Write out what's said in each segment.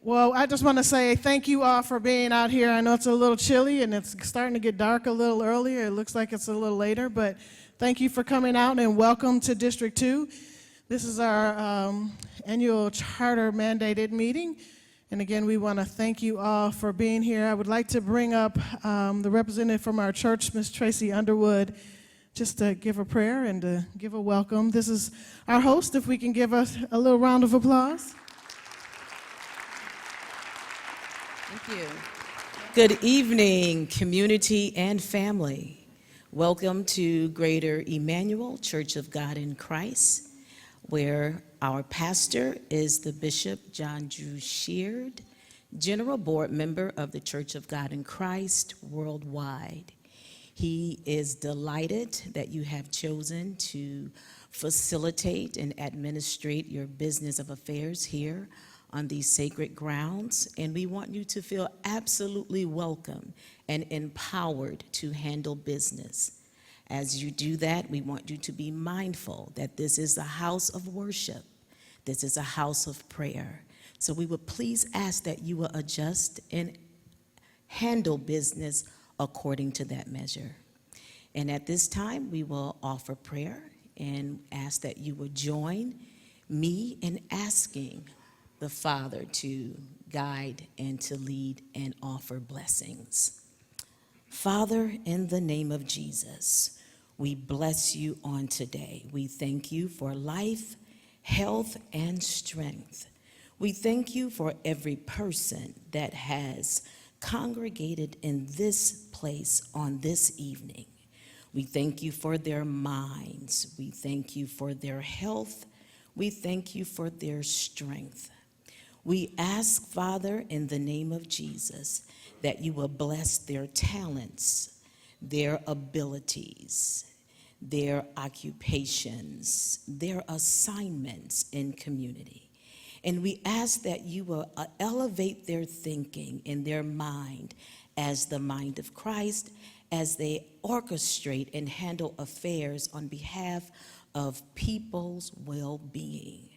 Well, I just want to say thank you all for being out here. I know it's a little chilly and it's starting to get dark a little earlier. It looks like it's a little later, but thank you for coming out and welcome to District 2. This is our annual charter mandated meeting. And again, we want to thank you all for being here. I would like to bring up the representative from our church, Ms. Tracy Underwood, just to give a prayer and to give a welcome. This is our host, if we can give us a little round of applause. Thank you. Good evening, community and family. Welcome to Greater Emmanuel Church of God in Christ, where our pastor is the Bishop John Drew Sheard, General Board Member of the Church of God in Christ worldwide. He is delighted that you have chosen to facilitate and administrate your business of affairs here on these sacred grounds, and we want you to feel absolutely welcome and empowered to handle business. As you do that, we want you to be mindful that this is a house of worship. This is a house of prayer. So we would please ask that you will adjust and handle business according to that measure. And at this time, we will offer prayer and ask that you would join me in asking the Father to guide and to lead and offer blessings. Father, in the name of Jesus, we bless you on today. We thank you for life, health, and strength. We thank you for every person that has congregated in this place on this evening. We thank you for their minds. We thank you for their health. We thank you for their strength. We ask, Father, in the name of Jesus, that you will bless their talents, their abilities, their occupations, their assignments in community. And we ask that you will elevate their thinking in their mind as the mind of Christ, as they orchestrate and handle affairs on behalf of people's well-being.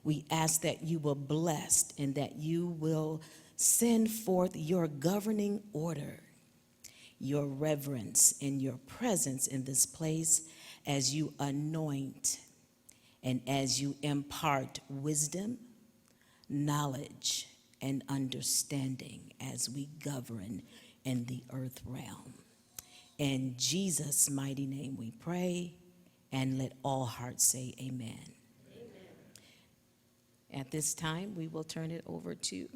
We ask that you will bless and that you will send forth your governing order, your reverence and your presence in this place as you anoint and as you impart wisdom, knowledge, and understanding as we govern in the earth realm. In Jesus' mighty name we pray, and let all hearts say amen. At this time, we will turn it over to.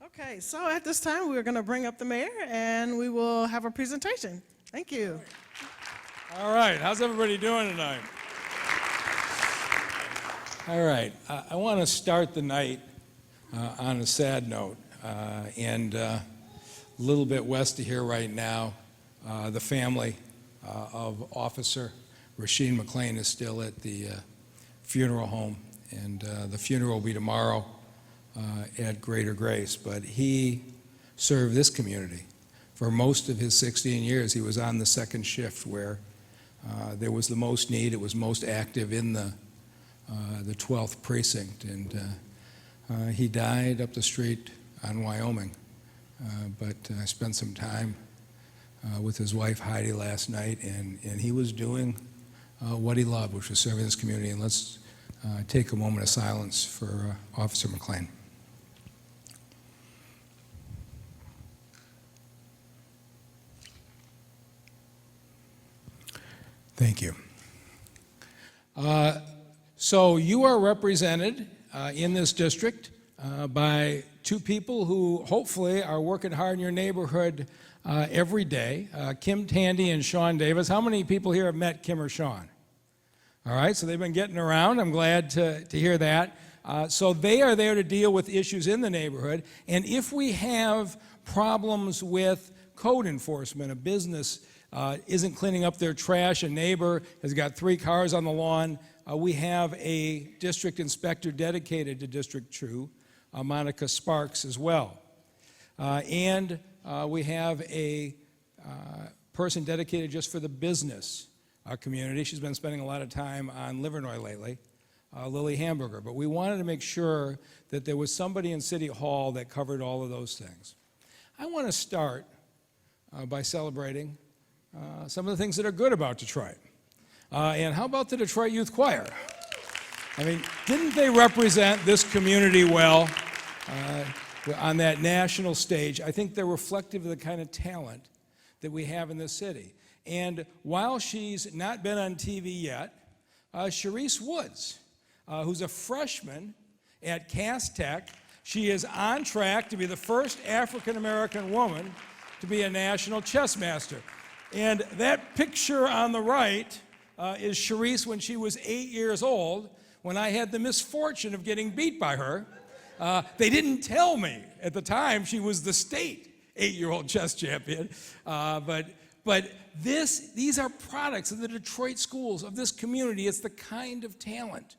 Okay, so at this time, we're going to bring up the mayor, and we will have a presentation. Thank you. All right, how's everybody doing tonight? All right, I want to start the night on a sad note, and a little bit west of here right now, the family of Officer Rasheen McClain is still at the funeral home. And the funeral will be tomorrow at Greater Grace. But he served this community for most of his 16 years. He was on the second shift where there was the most need. It was most active in the 12th precinct. And he died up the street on Wyoming. But I spent some time with his wife Heidi last night, and he was doing what he loved, which was serving this community. And let's take a moment of silence for Officer McClain. Thank you. So you are represented in this district by two people who hopefully are working hard in your neighborhood every day, Kim Tandy and Sean Davis. How many people here have met Kim or Sean? All right, so they've been getting around. I'm glad to hear that. So they are there to deal with issues in the neighborhood. And if we have problems with code enforcement, a business isn't cleaning up their trash, a neighbor has got 3 cars on the lawn, we have a district inspector dedicated to District 2, Monica Sparks as well. And we have a person dedicated just for the business community. She's been spending a lot of time on Livernois lately, Lily Hamburger, but we wanted to make sure that there was somebody in City Hall that covered all of those things. I want to start by celebrating some of the things that are good about Detroit. And how about the Detroit Youth Choir? I mean, didn't they represent this community well on that national stage? I think they're reflective of the kind of talent that we have in this city. And while she's not been on TV yet, Sharice Woods, who's a freshman at Cass Tech, she is on track to be the first African-American woman to be a national chess master. And that picture on the right is Sharice when she was 8 years old, when I had the misfortune of getting beat by her. They didn't tell me at the time she was the state 8-year-old chess champion. But these are products of the Detroit schools, of this community. It's the kind of talent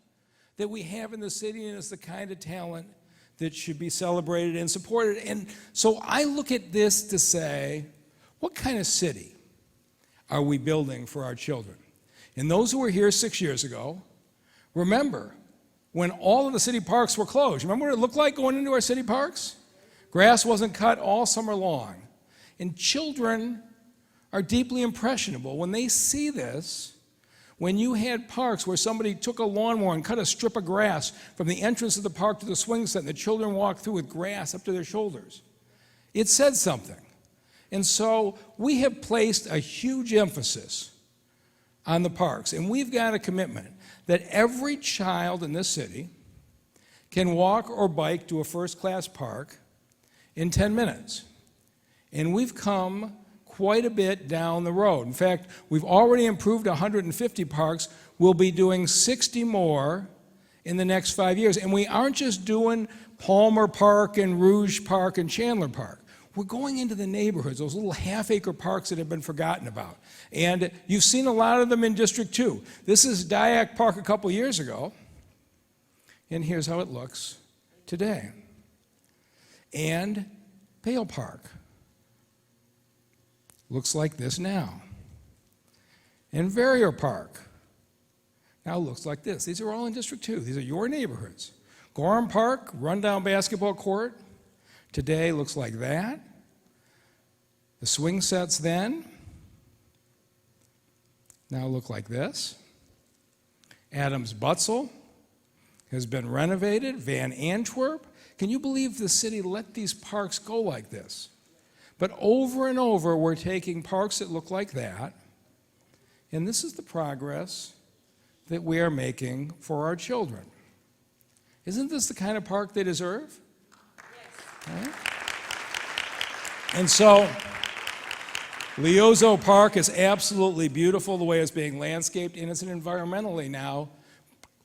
that we have in the city, and it's the kind of talent that should be celebrated and supported. And so I look at this to say, what kind of city are we building for our children? And those who were here 6 years ago, remember when all of the city parks were closed. Remember what it looked like going into our city parks? Grass wasn't cut all summer long. And children are deeply impressionable. When they see this, when you had parks where somebody took a lawnmower and cut a strip of grass from the entrance of the park to the swing set, and the children walked through with grass up to their shoulders, it said something. And so we have placed a huge emphasis on the parks, and we've got a commitment that every child in this city can walk or bike to a first-class park in 10 minutes. And we've come quite a bit down the road. In fact, we've already improved 150 parks. We'll be doing 60 more in the next 5 years. And we aren't just doing Palmer Park and Rouge Park and Chandler Park. We're going into the neighborhoods, those little half-acre parks that have been forgotten about. And you've seen a lot of them in District 2. This is Dyack Park a couple years ago, and here's how it looks today. And Vale Park looks like this now. And Verrier Park now looks like this. These are all in District 2. These are your neighborhoods. Gorham Park, rundown basketball court, today looks like that. The swing sets then now look like this. Adams Butzel has been renovated. Van Antwerp. Can you believe the city let these parks go like this? But over and over, we're taking parks that look like that, and this is the progress that we are making for our children. Isn't this the kind of park they deserve? Yes. Right? And so, Leozo Park is absolutely beautiful the way it's being landscaped, and it's an environmentally now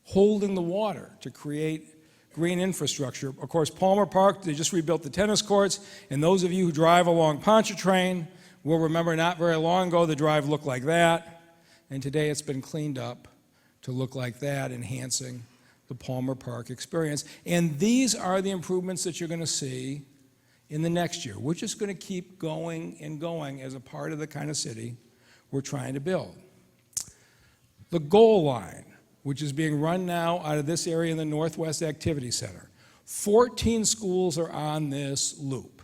holding the water to create green infrastructure. Of course, Palmer Park, they just rebuilt the tennis courts, and those of you who drive along Pontchartrain will remember not very long ago the drive looked like that, and today it's been cleaned up to look like that, enhancing the Palmer Park experience. And these are the improvements that you're going to see in the next year. We're just going to keep going and going as a part of the kind of city we're trying to build. The goal line, which is being run now out of this area in the Northwest Activity Center. 14 schools are on this loop.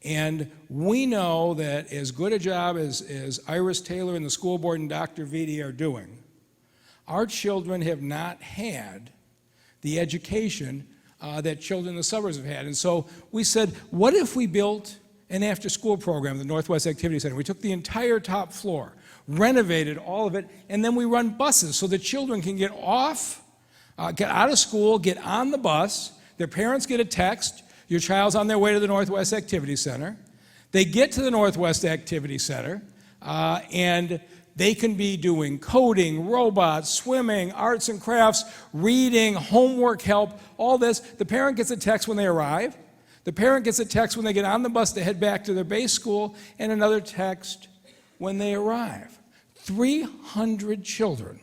And we know that as good a job as Iris Taylor and the school board and Dr. Vitti are doing, our children have not had the education that children in the suburbs have had. And so we said, what if we built an after-school program at the Northwest Activity Center? We took the entire top floor, renovated all of it, and then we run buses so the children can get off, get out of school, get on the bus, their parents get a text, your child's on their way to the Northwest Activity Center. They get to the Northwest Activity Center, and they can be doing coding, robots, swimming, arts and crafts, reading, homework help, all this. The parent gets a text when they arrive. The parent gets a text when they get on the bus to head back to their base school, and another text when they arrive. 300 children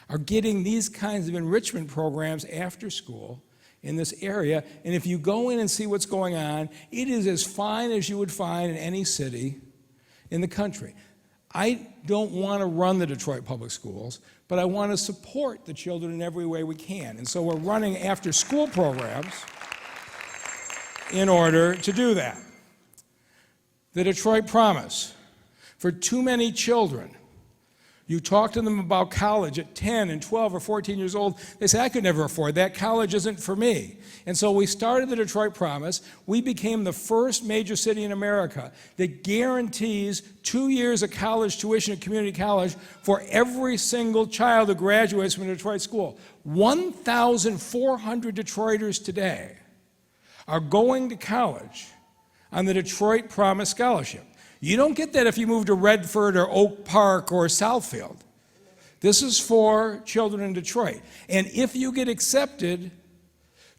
are getting these kinds of enrichment programs after school in this area, and if you go in and see what's going on, it is as fine as you would find in any city in the country. I don't want to run the Detroit Public Schools, but I want to support the children in every way we can. And so we're running after-school programs in order to do that. The Detroit Promise. For too many children, you talk to them about college at 10 and 12 or 14 years old, they say, I could never afford that. College isn't for me. And so we started the Detroit Promise. We became the first major city in America that guarantees 2 years of college tuition at community college for every single child who graduates from a Detroit school. 1,400 Detroiters today are going to college on the Detroit Promise Scholarship. You don't get that if you move to Redford or Oak Park or Southfield. This is for children in Detroit. And if you get accepted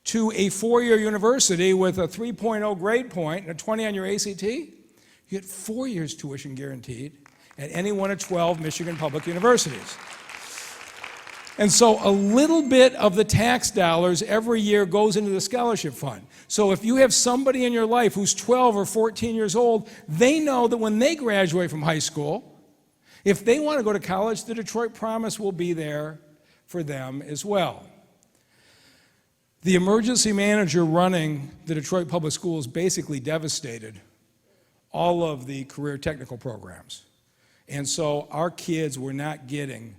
to a four-year university with a 3.0 grade point and a 20 on your ACT, you get 4 years tuition guaranteed at any one of 12 Michigan public universities. And so a little bit of the tax dollars every year goes into the scholarship fund. So if you have somebody in your life who's 12 or 14 years old, they know that when they graduate from high school, if they want to go to college, the Detroit Promise will be there for them as well. The emergency manager running the Detroit Public Schools basically devastated all of the career technical programs. And so our kids were not getting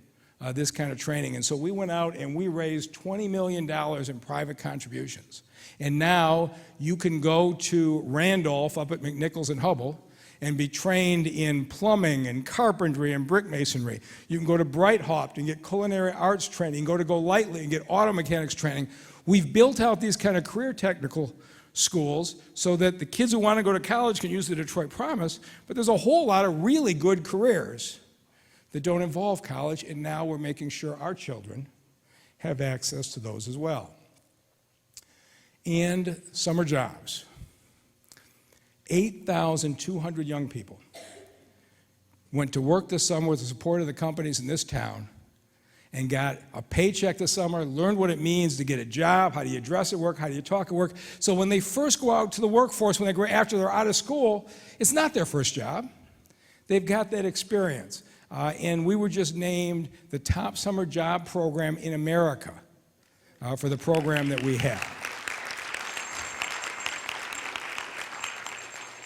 this kind of training. And so we went out and we raised $20 million in private contributions. And now you can go to Randolph up at McNichols and Hubble and be trained in plumbing and carpentry and brick masonry. You can go to Blight and get culinary arts training. You can go to Golightly and get auto mechanics training. We've built out these kind of career technical schools so that the kids who want to go to college can use the Detroit Promise, but there's a whole lot of really good careers that don't involve college, and now we're making sure our children have access to those as well. And summer jobs. 8,200 young people went to work this summer with the support of the companies in this town and got a paycheck this summer, learned what it means to get a job, how do you dress at work, how do you talk at work. So when they first go out to the workforce, after they're out of school, it's not their first job. They've got that experience. And we were just named the top summer job program in America for the program that we have.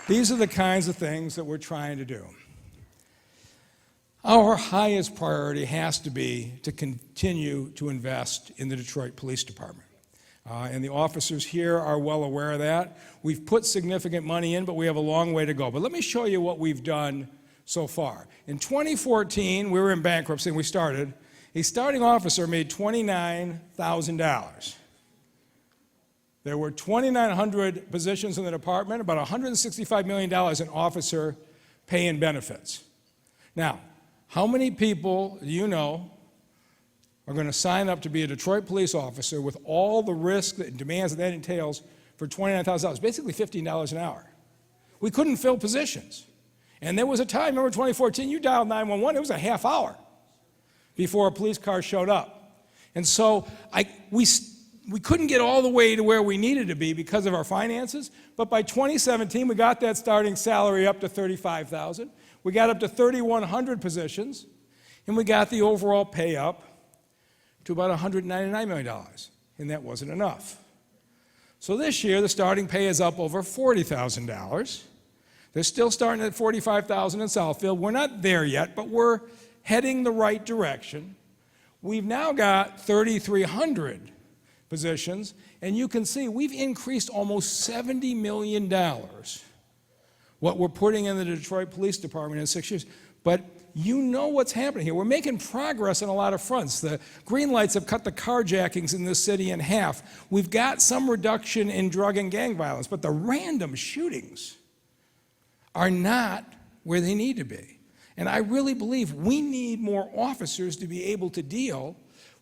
These are the kinds of things that we're trying to do. Our highest priority has to be to continue to invest in the Detroit Police Department. And the officers here are well aware of that. We've put significant money in, but we have a long way to go. But let me show you what we've done so far. In 2014, we were in bankruptcy and we started. A starting officer made $29,000. There were 2,900 positions in the department, about $165 million in officer pay and benefits. Now, how many people do you know are going to sign up to be a Detroit police officer with all the risk and demands that entails for $29,000, basically $15 an hour? We couldn't fill positions. And there was a time, remember 2014, you dialed 911, it was a half hour before a police car showed up. And so we couldn't get all the way to where we needed to be because of our finances, but by 2017, we got that starting salary up to $35,000. We got up to 3,100 positions, and we got the overall pay up to about $199 million, and that wasn't enough. So this year, the starting pay is up over $40,000. They're still starting at $45,000 in Southfield. We're not there yet, but we're heading the right direction. We've now got 3,300 positions, and you can see we've increased almost $70 million what we're putting in the Detroit Police Department in 6 years. But you know what's happening here. We're making progress on a lot of fronts. The green lights have cut the carjackings in this city in half. We've got some reduction in drug and gang violence, but the random shootings are not where they need to be. And I really believe we need more officers to be able to deal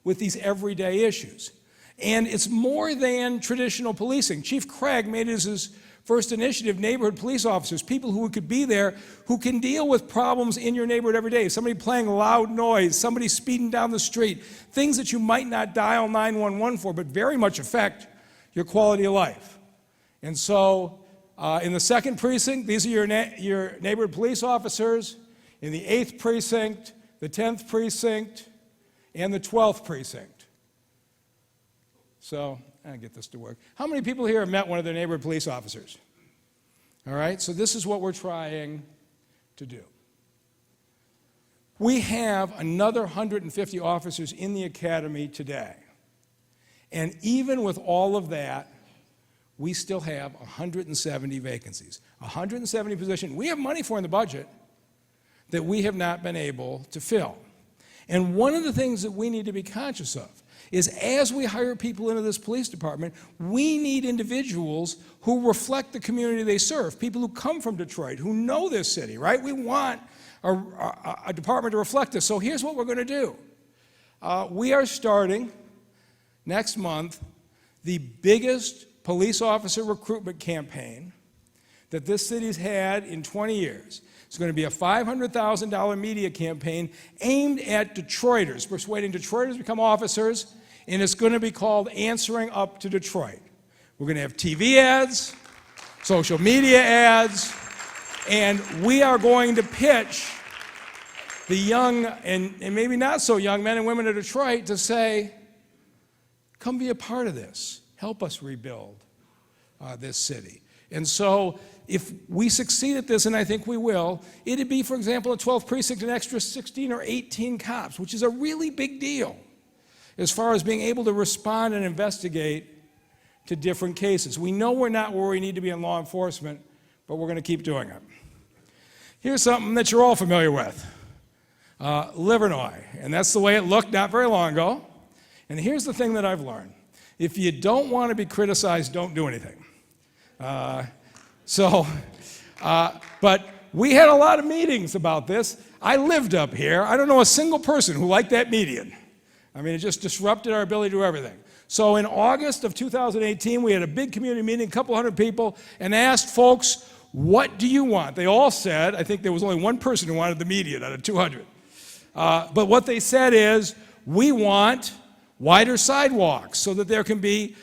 with these everyday issues. And it's more than traditional policing. Chief Craig made his first initiative, neighborhood police officers, people who could be there, who can deal with problems in your neighborhood every day. Somebody playing loud noise, somebody speeding down the street, things that you might not dial 911 for, but very much affect your quality of life. And so, in the 2nd precinct, these are your neighborhood police officers. in the 8th precinct, the 10th precinct, and the 12th precinct. So, I'll get this to work. How many people here have met one of their neighborhood police officers? All right, so this is what we're trying to do. We have another 150 officers in the academy today. And even with all of that, we still have 170 vacancies. 170 positions we have money for in the budget that we have not been able to fill. And one of the things that we need to be conscious of is as we hire people into this police department, we need individuals who reflect the community they serve, people who come from Detroit, who know this city, right? We want a department to reflect this. So here's what we're going to do. We are starting next month the biggest police officer recruitment campaign that this city's had in 20 years. It's going to be a $500,000 media campaign aimed at Detroiters, persuading Detroiters to become officers, and it's going to be called Answering Up to Detroit. We're going to have TV ads, social media ads, and we are going to pitch the young and maybe not so young men and women of Detroit to say, come be a part of this. Help us rebuild this city. And so if we succeed at this, and I think we will, it'd be, for example, in 12th precinct, an extra 16 or 18 cops, which is a really big deal as far as being able to respond and investigate to different cases. We know we're not where we need to be in law enforcement, but we're going to keep doing it. Here's something that you're all familiar with, Livernois, and that's the way it looked not very long ago. And here's the thing that I've learned. If you don't want to be criticized, don't do anything. But we had a lot of meetings about this. I lived up here. I don't know a single person who liked that median. I mean, it just disrupted our ability to do everything. So in August of 2018, we had a big community meeting, a couple hundred people, and asked folks, what do you want? They all said, I think there was only one person who wanted the median out of 200. But what they said is, we want wider sidewalks so that there can be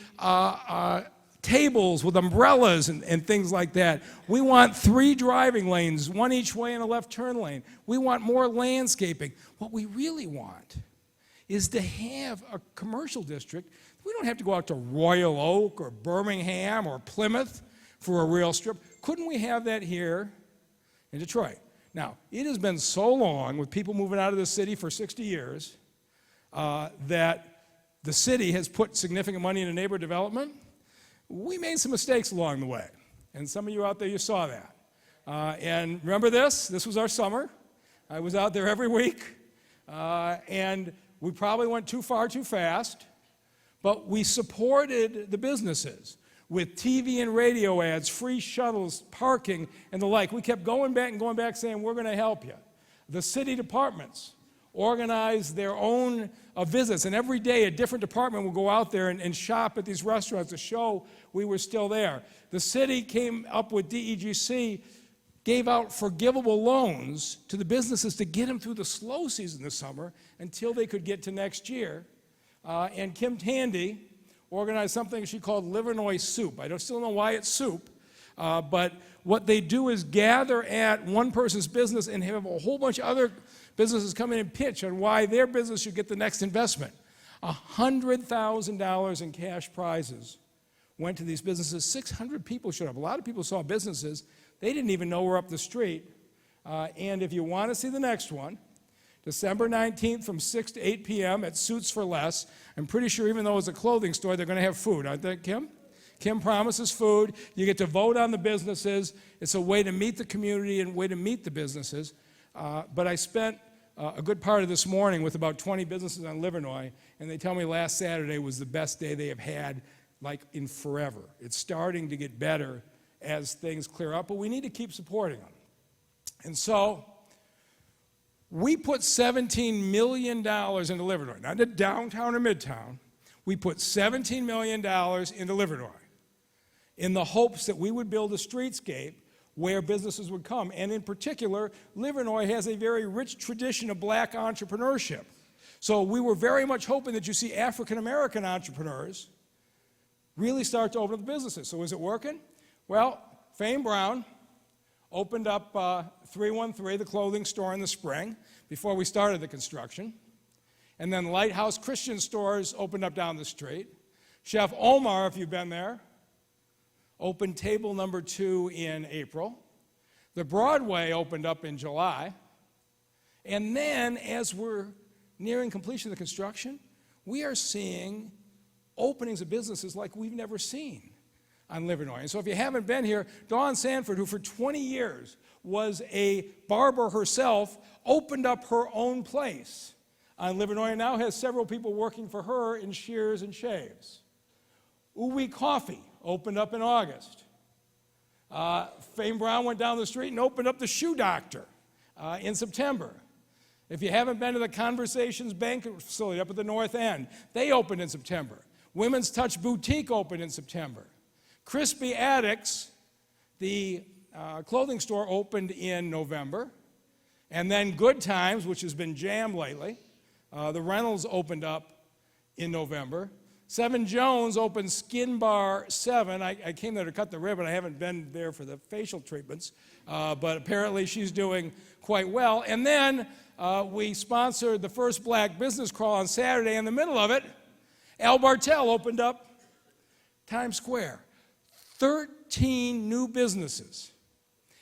tables with umbrellas and things like that. We want 3 driving lanes, one each way and a left turn lane. We want more landscaping. What we really want is to have a commercial district. We don't have to go out to Royal Oak or Birmingham or Plymouth for a real strip. Couldn't we have that here in Detroit? Now, it has been so long with people moving out of the city for 60 years that the city has put significant money into neighborhood development. We made some mistakes along the way, and some of you out there, you saw that. And remember this? This was our summer. I was out there every week, and we probably went too far too fast, but we supported the businesses with TV and radio ads, free shuttles, parking, and the like. We kept going back saying, we're going to help you. The city departments organized their own visits, and every day a different department would go out there and shop at these restaurants to show we were still there. The city came up with DEGC, gave out forgivable loans to the businesses to get them through the slow season this summer until they could get to next year. And Kim Tandy organized something she called Livernois Soup. I still don't know why it's soup, but what they do is gather at one person's business and have a whole bunch of other businesses come in and pitch on why their business should get the next investment. $100,000 in cash prizes went to these businesses. 600 people showed up. A lot of people saw businesses. They didn't even know we're up the street. And if you want to see the next one, December 19th from 6 to 8 p.m. at Suits for Less. I'm pretty sure even though it's a clothing store, they're going to have food, aren't they, Kim? Kim promises food. You get to vote on the businesses. It's a way to meet the community and a way to meet the businesses. But I spent a good part of this morning with about 20 businesses on Livernois, and they tell me last Saturday was the best day they have had, like, in forever. It's starting to get better as things clear up, but we need to keep supporting them. And so we put $17 million into Livernois, not into downtown or midtown. We put $17 million into Livernois in the hopes that we would build a streetscape where businesses would come. And in particular, Livernois has a very rich tradition of black entrepreneurship. So we were very much hoping that you see African American entrepreneurs really start to open up businesses. So is it working? Well, Fame Brown opened up 313, the clothing store, in the spring before we started the construction. And then Lighthouse Christian Stores opened up down the street. Chef Omar, if you've been there, opened table number 2 in April. The Broadway opened up in July. And then, as we're nearing completion of the construction, we are seeing openings of businesses like we've never seen on Livernois. And so if you haven't been here, Dawn Sanford, who for 20 years was a barber herself, opened up her own place on Livernois and now has several people working for her in shears and shaves. Uwe Coffee opened up in August. Fame Brown went down the street and opened up the Shoe Doctor in September. If you haven't been to the Conversations Banquet Facility up at the North End, they opened in September. Women's Touch Boutique opened in September. Crispy Addicts, the clothing store, opened in November. And then Good Times, which has been jammed lately, the Reynolds opened up in November. Seven Jones opened Skin Bar 7. I came there to cut the ribbon. I haven't been there for the facial treatments, but apparently she's doing quite well. And then we sponsored the first Black Business Crawl on Saturday. In the middle of it, Al Bartel opened up Times Square. 13 new businesses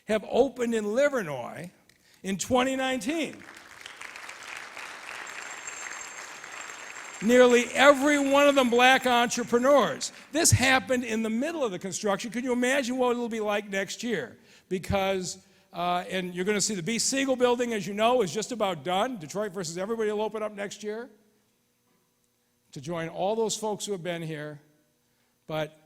have opened in Livernois in 2019. Nearly every one of them Black entrepreneurs. This happened in the middle of the construction. Can you imagine what it'll be like next year? Because, and you're going to see the B. Siegel building, as you know, is just about done. Detroit versus Everybody will open up next year to join all those folks who have been here. But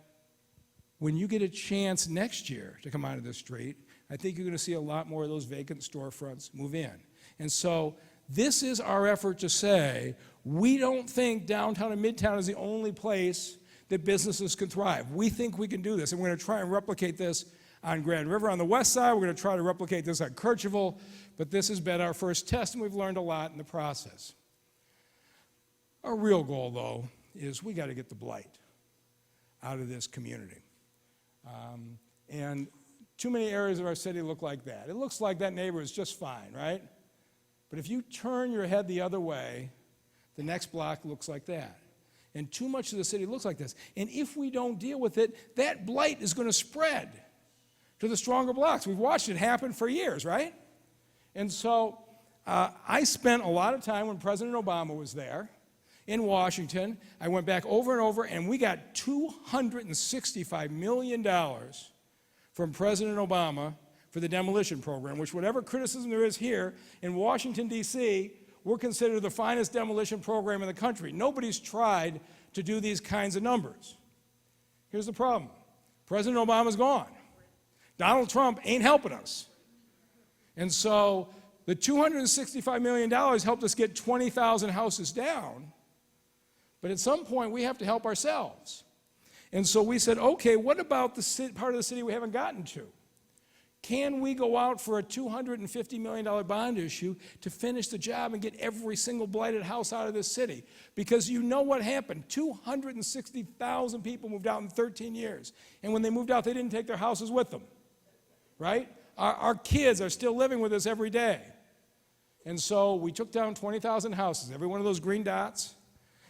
when you get a chance next year to come onto the street, I think you're going to see a lot more of those vacant storefronts move in. And so this is our effort to say, we don't think downtown and midtown is the only place that businesses can thrive. We think we can do this, and we're going to try and replicate this on Grand River. On the west side, we're going to try to replicate this on Kercheval, but this has been our first test, and we've learned a lot in the process. Our real goal, though, is we got to get the blight out of this community. And too many areas of our city look like that. It looks like that neighbor is just fine, right? But if you turn your head the other way, the next block looks like that. And too much of the city looks like this. And if we don't deal with it, that blight is going to spread to the stronger blocks. We've watched it happen for years, right? And so I spent a lot of time when President Obama was there in Washington. I went back over and over, and we got $265 million from President Obama for the demolition program, which whatever criticism there is here in Washington, D.C., we're considered the finest demolition program in the country. Nobody's tried to do these kinds of numbers. Here's the problem. President Obama's gone. Donald Trump ain't helping us. And so the $265 million helped us get 20,000 houses down. But at some point, we have to help ourselves. And so we said, okay, what about the part of the city we haven't gotten to? Can we go out for a $250 million bond issue to finish the job and get every single blighted house out of this city? Because you know what happened. 260,000 people moved out in 13 years. And when they moved out, they didn't take their houses with them, right? Our kids are still living with us every day. And so we took down 20,000 houses. Every one of those green dots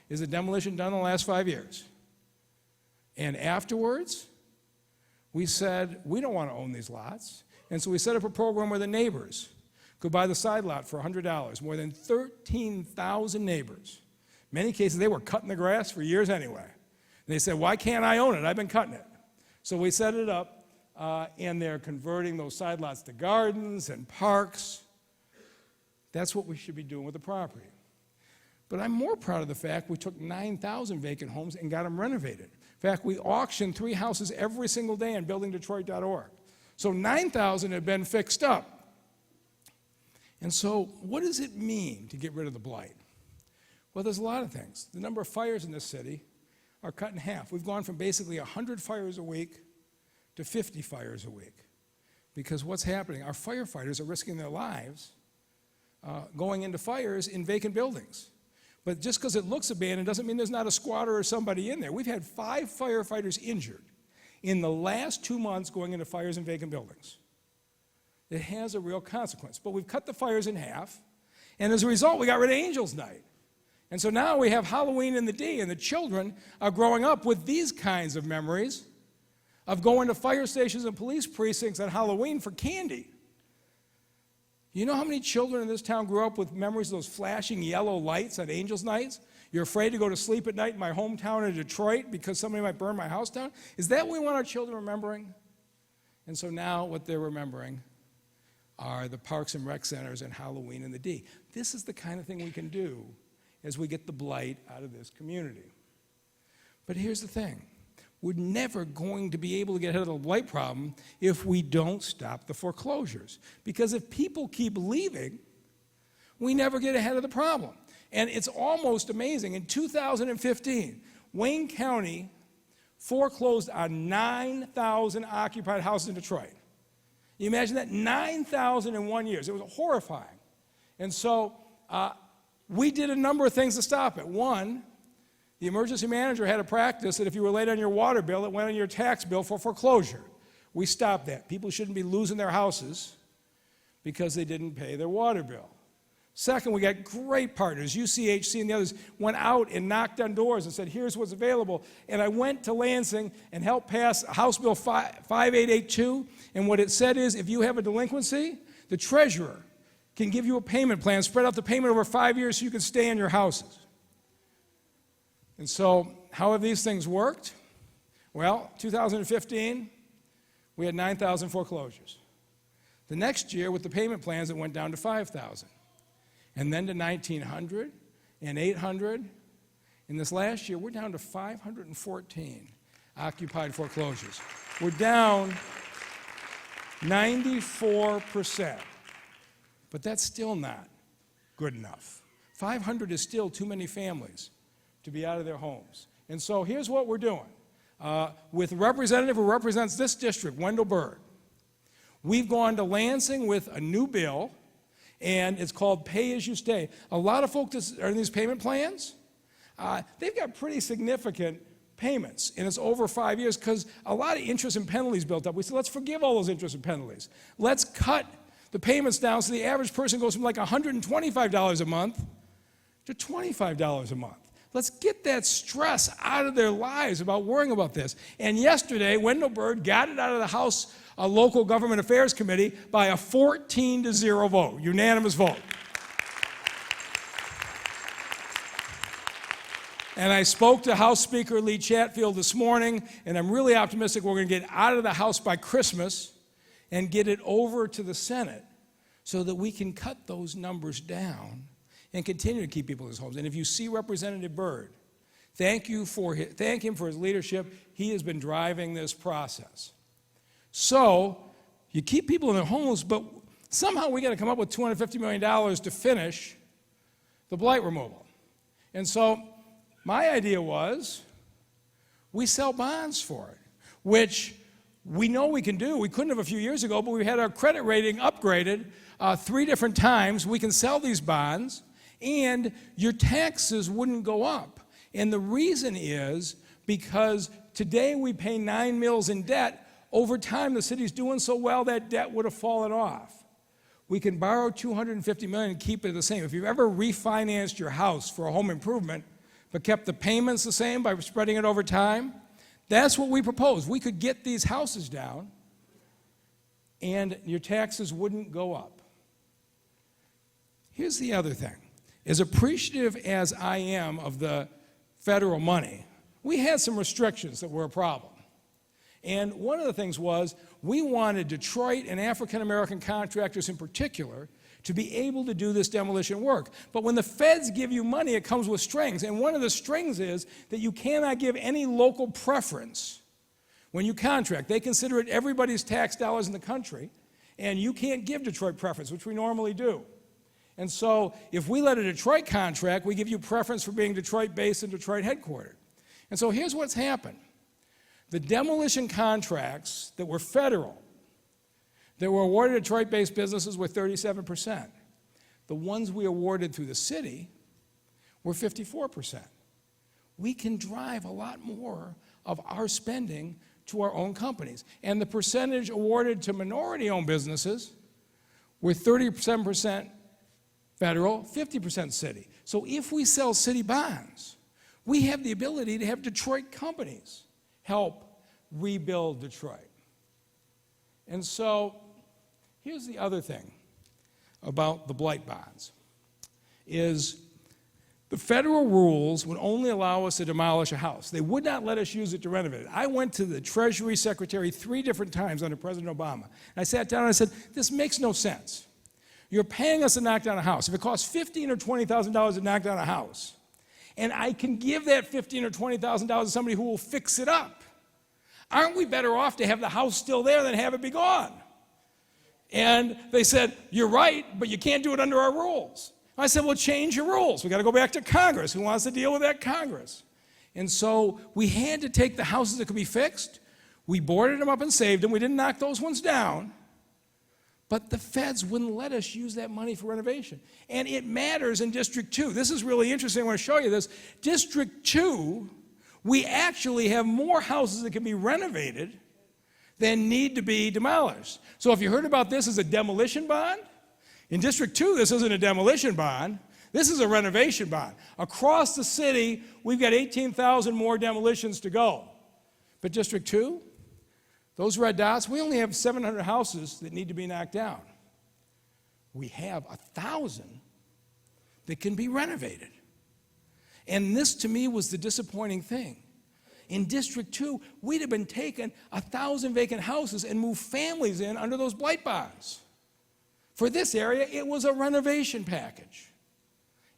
is a demolition done in the last 5 years. And afterwards, we said, we don't want to own these lots. And so we set up a program where the neighbors could buy the side lot for $100. More than 13,000 neighbors. In many cases, they were cutting the grass for years anyway. And they said, why can't I own it? I've been cutting it. So we set it up, and they're converting those side lots to gardens and parks. That's what we should be doing with the property. But I'm more proud of the fact we took 9,000 vacant homes and got them renovated. In fact, we auctioned 3 houses every single day on buildingdetroit.org. So 9,000 had been fixed up. And so what does it mean to get rid of the blight? Well, there's a lot of things. The number of fires in this city are cut in half. We've gone from basically 100 fires a week to 50 fires a week. Because what's happening? Our firefighters are risking their lives going into fires in vacant buildings. But just because it looks abandoned doesn't mean there's not a squatter or somebody in there. We've had 5 firefighters injured in the last 2 months going into fires in vacant buildings. It has a real consequence. But we've cut the fires in half, and as a result, we got rid of Angels Night. And so now we have Halloween in the D, and the children are growing up with these kinds of memories of going to fire stations and police precincts on Halloween for candy. You know how many children in this town grew up with memories of those flashing yellow lights on Angels Nights? You're afraid to go to sleep at night in my hometown of Detroit because somebody might burn my house down? Is that what we want our children remembering? And so now what they're remembering are the parks and rec centers and Halloween in the D. This is the kind of thing we can do as we get the blight out of this community. But here's the thing. We're never going to be able to get ahead of the blight problem if we don't stop the foreclosures. Because if people keep leaving, we never get ahead of the problem. And it's almost amazing. In 2015, Wayne County foreclosed on 9,000 occupied houses in Detroit. You imagine that? 9,000 in 1 year. It was horrifying. And so we did a number of things to stop it. One, the emergency manager had a practice that if you were late on your water bill, it went on your tax bill for foreclosure. We stopped that. People shouldn't be losing their houses because they didn't pay their water bill. Second, we got great partners. UCHC and the others went out and knocked on doors and said, here's what's available. And I went to Lansing and helped pass House Bill 5882. And what it said is, if you have a delinquency, the treasurer can give you a payment plan, spread out the payment over 5 years so you can stay in your houses. And so, how have these things worked? Well, 2015, we had 9,000 foreclosures. The next year, with the payment plans, it went down to 5,000. And then to 1,900 and 800. And this last year, we're down to 514 occupied foreclosures. We're down 94%. But that's still not good enough. 500 is still too many families to be out of their homes. And so here's what we're doing. With a representative who represents this district, Wendell Bird, we've gone to Lansing with a new bill, and it's called Pay As You Stay. A lot of folks that are in these payment plans, they've got pretty significant payments, and it's over 5 years because a lot of interest and penalties built up. We said, let's forgive all those interest and penalties. Let's cut the payments down so the average person goes from like $125 a month to $25 a month. Let's get that stress out of their lives about worrying about this. And yesterday, Wendell Bird got it out of the House Local Government Affairs Committee by a 14-0 vote, unanimous vote. And I spoke to House Speaker Lee Chatfield this morning, and I'm really optimistic we're going to get out of the House by Christmas and get it over to the Senate so that we can cut those numbers down and continue to keep people in his homes. And if you see Representative Bird, thank him for his leadership. He has been driving this process. So you keep people in their homes, but somehow we got to come up with $250 million to finish the blight removal. And so my idea was we sell bonds for it, which we know we can do. We couldn't have a few years ago, but we had our credit rating upgraded 3 different times. We can sell these bonds, and your taxes wouldn't go up. And the reason is because today we pay $9 million in debt. Over time, the city's doing so well, that debt would have fallen off. We can borrow $250 million and keep it the same. If you've ever refinanced your house for a home improvement, but kept the payments the same by spreading it over time, that's what we propose. We could get these houses down, and your taxes wouldn't go up. Here's the other thing. As appreciative as I am of the federal money, we had some restrictions that were a problem. And one of the things was we wanted Detroit and African-American contractors in particular to be able to do this demolition work. But when the feds give you money, it comes with strings. And one of the strings is that you cannot give any local preference when you contract. They consider it everybody's tax dollars in the country, and you can't give Detroit preference, which we normally do. And so if we let a Detroit contract, we give you preference for being Detroit-based and Detroit headquartered. And so here's what's happened. The demolition contracts that were federal, that were awarded Detroit-based businesses were 37%. The ones we awarded through the city were 54%. We can drive a lot more of our spending to our own companies. And the percentage awarded to minority-owned businesses We're 37% federal, 50% city. So if we sell city bonds, we have the ability to have Detroit companies help rebuild Detroit. And so here's the other thing about the Blight bonds, is the federal rules would only allow us to demolish a house. They would not let us use it to renovate it. I went to the Treasury Secretary 3 different times under President Obama. And I sat down and I said, this makes no sense. You're paying us to knock down a house. If it costs $15,000 or $20,000 to knock down a house, and I can give that $15,000 or $20,000 to somebody who will fix it up, aren't we better off to have the house still there than have it be gone? And they said, you're right, but you can't do it under our rules. I said, well, change your rules. We've got to go back to Congress. Who wants to deal with that? Congress. And so we had to take the houses that could be fixed. We boarded them up and saved them. We didn't knock those ones down. But the feds wouldn't let us use that money for renovation. And it matters in District 2. This is really interesting. I want to show you this. District 2, we actually have more houses that can be renovated than need to be demolished. So if you heard about this as a demolition bond, in District 2, this isn't a demolition bond. This is a renovation bond. Across the city, we've got 18,000 more demolitions to go. But District 2, those red dots, we only have 700 houses that need to be knocked down. We have 1,000 that can be renovated. And this, to me, was the disappointing thing. In District 2, we'd have been taking 1,000 vacant houses and moved families in under those Blight bonds. For this area, it was a renovation package.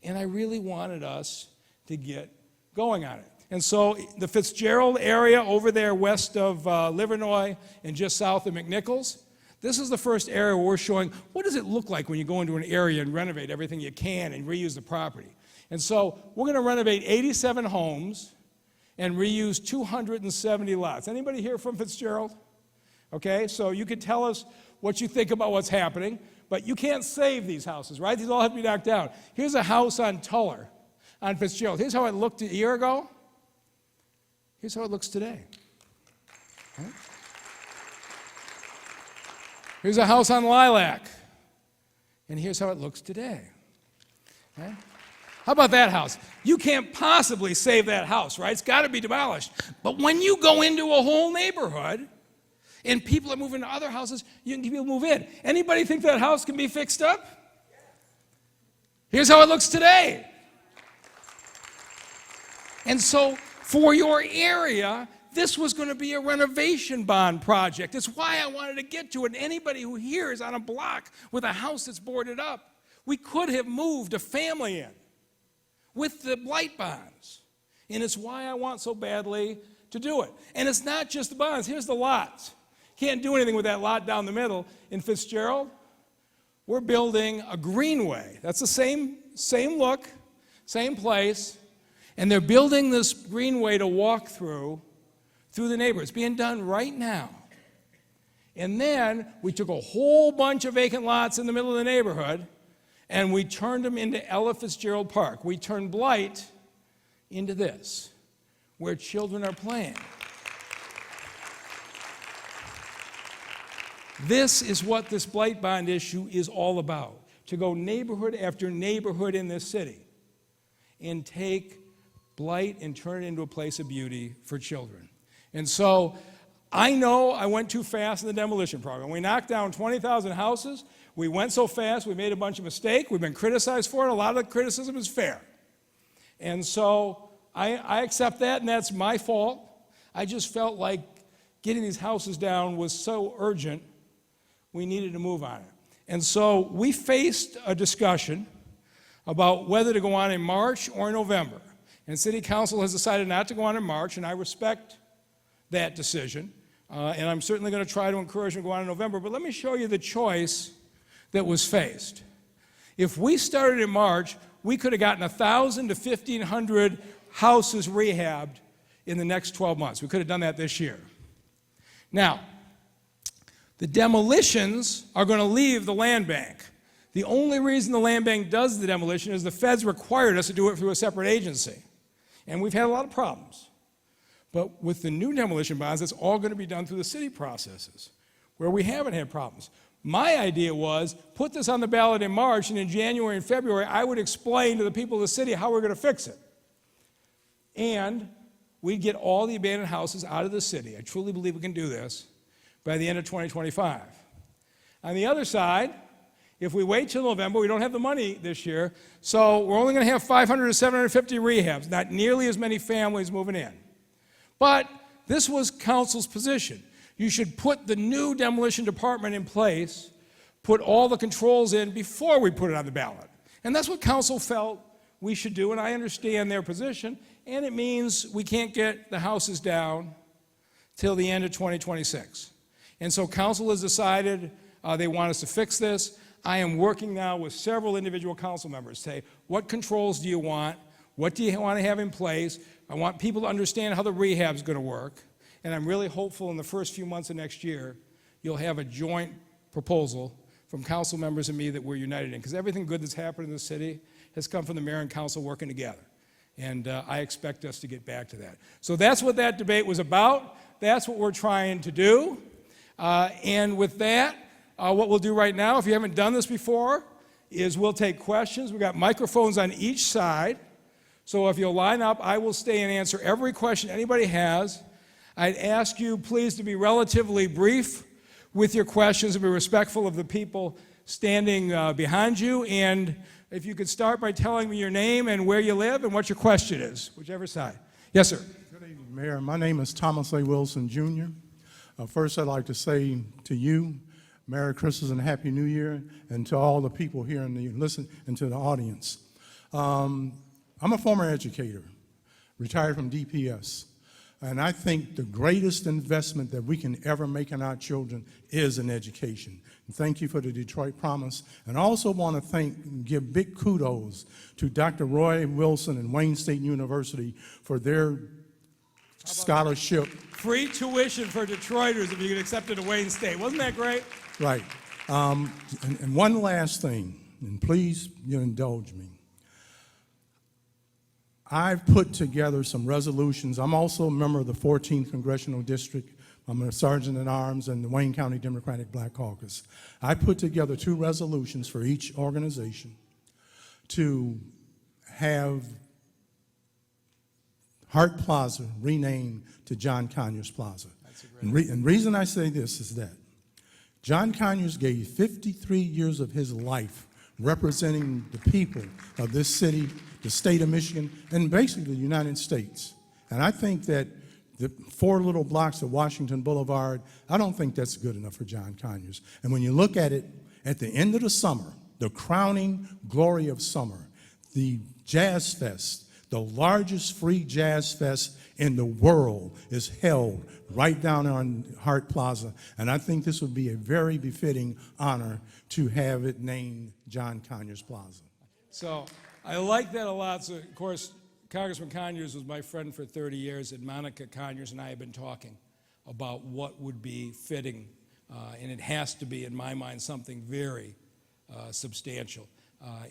And I really wanted us to get going on it. And so the Fitzgerald area over there west of Livernois and just south of McNichols, this is the first area where we're showing what does it look like when you go into an area and renovate everything you can and reuse the property. And so we're going to renovate 87 homes and reuse 270 lots. Anybody here from Fitzgerald? Okay, so you can tell us what you think about what's happening, but you can't save these houses, right? These all have to be knocked down. Here's a house on Tuller, on Fitzgerald. Here's how it looked a year ago. Here's how it looks today. Right? Here's a house on Lilac, and here's how it looks today. Okay? How about that house? You can't possibly save that house, right? It's got to be demolished. But when you go into a whole neighborhood and people are moving to other houses, you can get people to move in. Anybody think that house can be fixed up? Here's how it looks today. And so for your area, this was going to be a renovation bond project. That's why I wanted to get to it. And anybody who here is on a block with a house that's boarded up, we could have moved a family in with the Blight bonds. And it's why I want so badly to do it. And it's not just the bonds. Here's the lots. Can't do anything with that lot down the middle. In Fitzgerald, we're building a greenway. That's the same look, same place. And they're building this greenway to walk through the neighborhood. It's being done right now. And then we took a whole bunch of vacant lots in the middle of the neighborhood and we turned them into Ella Fitzgerald Park. We turned Blight into this, where children are playing. This is what this Blight bond issue is all about, to go neighborhood after neighborhood in this city and take Blight and turn it into a place of beauty for children. And so I know I went too fast in the demolition program. We knocked down 20,000 houses. We went so fast, we made a bunch of mistakes. We've been criticized for it. A lot of the criticism is fair. And so I accept that, and that's my fault. I just felt like getting these houses down was so urgent, we needed to move on it. And so we faced a discussion about whether to go on in March or November. And City Council has decided not to go on in March, and I respect that decision. And I'm certainly going to try to encourage them to go on in November. But let me show you the choice that was faced. If we started in March, we could have gotten 1,000 to 1,500 houses rehabbed in the next 12 months. We could have done that this year. Now, the demolitions are going to leave the land bank. The only reason the land bank does the demolition is the feds required us to do it through a separate agency. And we've had a lot of problems. But with the new demolition bonds, it's all going to be done through the city processes, where we haven't had problems. My idea was put this on the ballot in March, and in January and February, I would explain to the people of the city how we're going to fix it. And we'd get all the abandoned houses out of the city. I truly believe we can do this by the end of 2025. On the other side, if we wait till November, we don't have the money this year, so we're only going to have 500 to 750 rehabs, not nearly as many families moving in. But this was council's position. You should put the new demolition department in place, put all the controls in before we put it on the ballot. And that's what council felt we should do, and I understand their position, and it means we can't get the houses down till the end of 2026. And so council has decided they want us to fix this. I am working now with several individual council members to say, what controls do you want? What do you want to have in place? I want people to understand how the rehab is going to work. And I'm really hopeful in the first few months of next year, you'll have a joint proposal from council members and me that we're united in. Because everything good that's happened in the city has come from the mayor and council working together. And I expect us to get back to that. So that's what that debate was about. That's what we're trying to do. And with that, what we'll do right now, if you haven't done this before, is we'll take questions. We've got microphones on each side. So if you'll line up, I will stay and answer every question anybody has. I'd ask you, please, to be relatively brief with your questions and be respectful of the people standing behind you. And if you could start by telling me your name and where you live and what your question is, whichever side. Yes, sir. Good evening, Mayor. My name is Thomas A. Wilson, Jr. First, I'd like to say to you, Merry Christmas and Happy New Year, and to all the people here in the listen and to the audience. I'm a former educator, retired from DPS, and I think the greatest investment that we can ever make in our children is in education. And thank you for the Detroit Promise, and I also want to give big kudos to Dr. Roy Wilson and Wayne State University for their scholarship. Free tuition for Detroiters if you get accepted to Wayne State. Wasn't that great? Right. And one last thing, and please you indulge me. I've put together some resolutions. I'm also a member of the 14th Congressional District. I'm a sergeant at arms in the Wayne County Democratic Black Caucus. I put together 2 resolutions for each organization to have Hart Plaza renamed to John Conyers Plaza. And reason I say this is that John Conyers gave 53 years of his life representing the people of this city, the state of Michigan, and basically the United States. And I think that the 4 little blocks of Washington Boulevard, I don't think that's good enough for John Conyers. And when you look at it, at the end of the summer, the crowning glory of summer, the Jazz Fest, the largest free jazz fest in the world, is held right down on Hart Plaza. And I think this would be a very befitting honor to have it named John Conyers Plaza. So I like that a lot. So, of course, Congressman Conyers was my friend for 30 years, and Monica Conyers and I have been talking about what would be fitting, and it has to be, in my mind, something very substantial.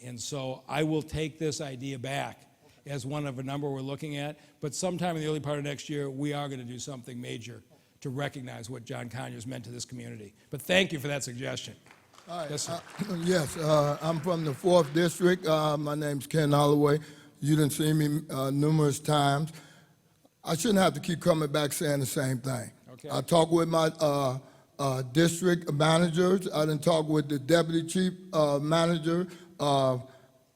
And so I will take this idea back as one of a number we're looking at, but sometime in the early part of next year, we are going to do something major to recognize what John Conyers meant to this community. But thank you for that suggestion. All right. Yes, sir. Yes, I'm from the 4th District. My name's Ken Holloway. You done seen me numerous times. I shouldn't have to keep coming back saying the same thing. Okay. I talk with my district managers. I done talk with the deputy chief manager,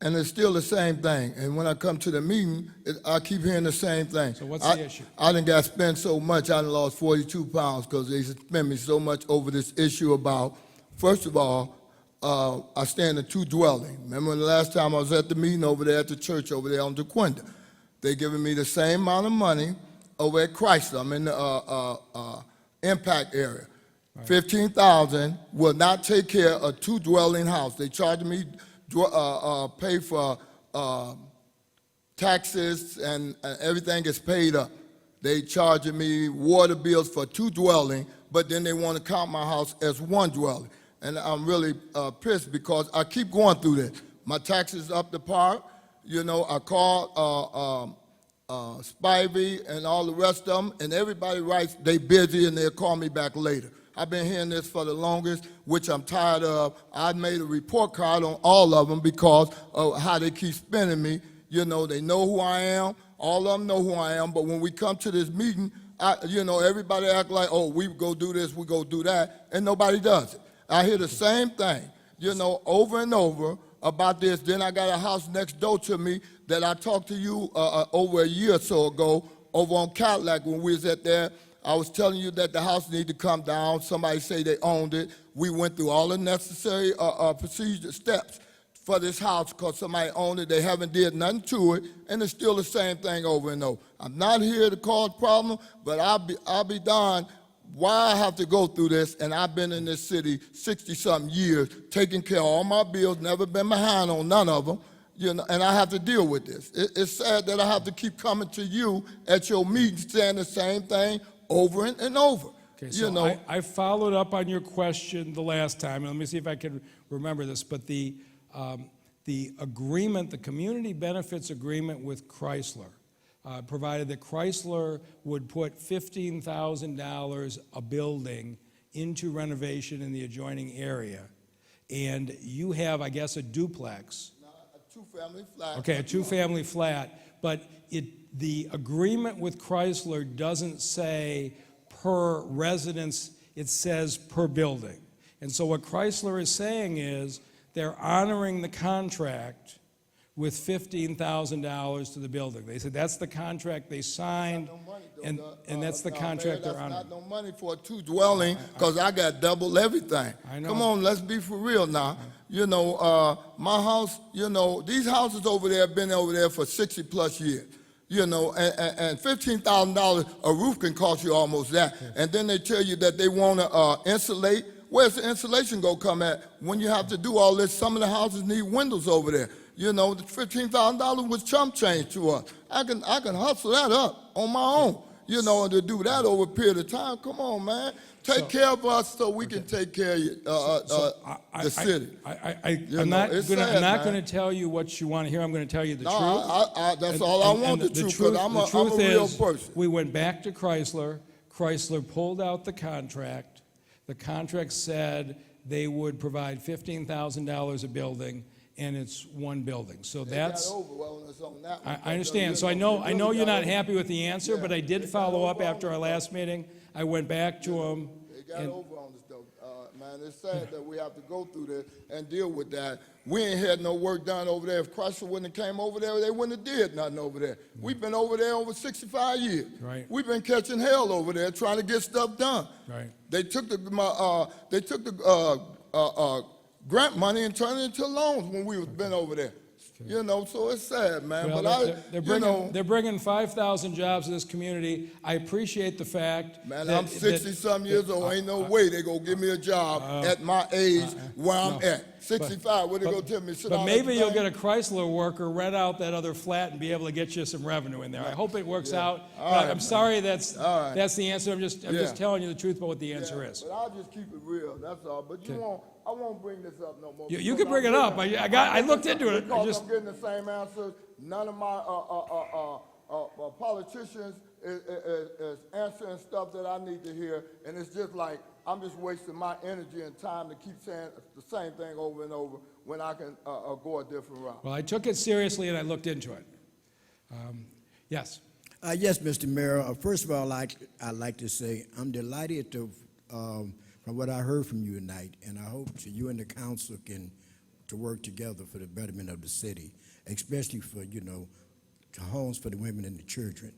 and it's still the same thing. And when I come to the meeting, I keep hearing the same thing. So what's the issue? I done got spent so much, I done lost 42 pounds because they spent me so much over this issue about, first of all, I stay in a 2-dwelling. Remember the last time I was at the meeting over there at the church over there on DeQuinta? They giving me the same amount of money over at Chrysler. I'm in the impact area. Right. $15,000 will not take care of a 2-dwelling house. They charge me pay for taxes and everything gets paid up. They charging me water bills for 2 dwelling, but then they want to count my house as 1 dwelling. And I'm really pissed because I keep going through this. My taxes up to par. You know, I called Spivey and all the rest of them, and everybody writes they busy and they'll call me back later. I've been hearing this for the longest, which I'm tired of. I made a report card on all of them because of how they keep spending me. You know, they know who I am. All of them know who I am. But when we come to this meeting, everybody act like, oh, we go do this, we go do that, and nobody does it. I hear the same thing, over and over about this. Then I got a house next door to me that I talked to you over a year or so ago over on Cadillac when we was at there. I was telling you that the house needed to come down. Somebody say they owned it. We went through all the necessary procedure steps for this house because somebody owned it. They haven't did nothing to it, and it's still the same thing over and over. I'm not here to cause problem, but I'll be darned why I have to go through this, and I've been in this city 60-something years, taking care of all my bills, never been behind on none of them, and I have to deal with this. It's sad that I have to keep coming to you at your meetings saying the same thing over and over. Okay, so I followed up on your question the last time, and let me see if I can remember this, but the agreement, the community benefits agreement with Chrysler, provided that Chrysler would put $15,000 a building into renovation in the adjoining area. And you have, I guess, a duplex. No, a two-family flat. Okay, a two-family flat. But the agreement with Chrysler doesn't say per residence, it says per building. And so what Chrysler is saying is they're honoring the contract with $15,000 to the building. They said that's the contract they signed, and that's the contract they're honoring. That's not no money for a two-dwelling because I got double everything. I know. Come on, let's be for real now. My house, these houses over there have been over there for 60-plus years. And $15,000, a roof can cost you almost that. And then they tell you that they want to insulate. Where's the insulation going to come at when you have to do all this? Some of the houses need windows over there. The $15,000 was chump change to us. I can hustle that up on my own, and to do that over a period of time. Come on, man. Take care of us so we can take care of the city. I'm not going to tell you what you want to hear. I'm going to tell you the truth. That's all I want, the truth, because I'm a real person. We went back to Chrysler. Chrysler pulled out the contract. The contract said they would provide $15,000 a building, and it's one building. So that's. I understand. So I know you're not happy with the answer, but I did follow up after our last meeting. I went back to them. They got over on this stuff, man. It's sad that we have to go through this and deal with that. We ain't had no work done over there. If Chrysler wouldn't have came over there, they wouldn't have did nothing over there. We've been over there over 65 years. Right. We've been catching hell over there trying to get stuff done. Right. They took the grant money and turned it into loans when we've been over there. So it's sad, man. Well, they're bringing 5,000 jobs to this community. I appreciate the fact. Man, that, I'm 60-some years old. Ain't no way they gonna give me a job at my age where I'm at. 65. What they gonna tell me? But maybe you'll get a Chrysler worker, rent out that other flat, and be able to get you some revenue in there. I hope it works out. I'm sorry that's the answer. I'm just telling you the truth about what the answer is. But I'll just keep it real. That's all. But I won't bring this up no more. You can bring it up. I looked into it. I'm getting the same answer. None of my politicians is answering stuff that I need to hear, and it's just like I'm just wasting my energy and time to keep saying the same thing over and over when I can go a different route. Well, I took it seriously and I looked into it. Yes. Yes, Mr. Mayor. First of all, I'd like to say I'm delighted from what I heard from you tonight, and I hope that you and the council can to work together for the betterment of the city, especially for homes for the women and the children.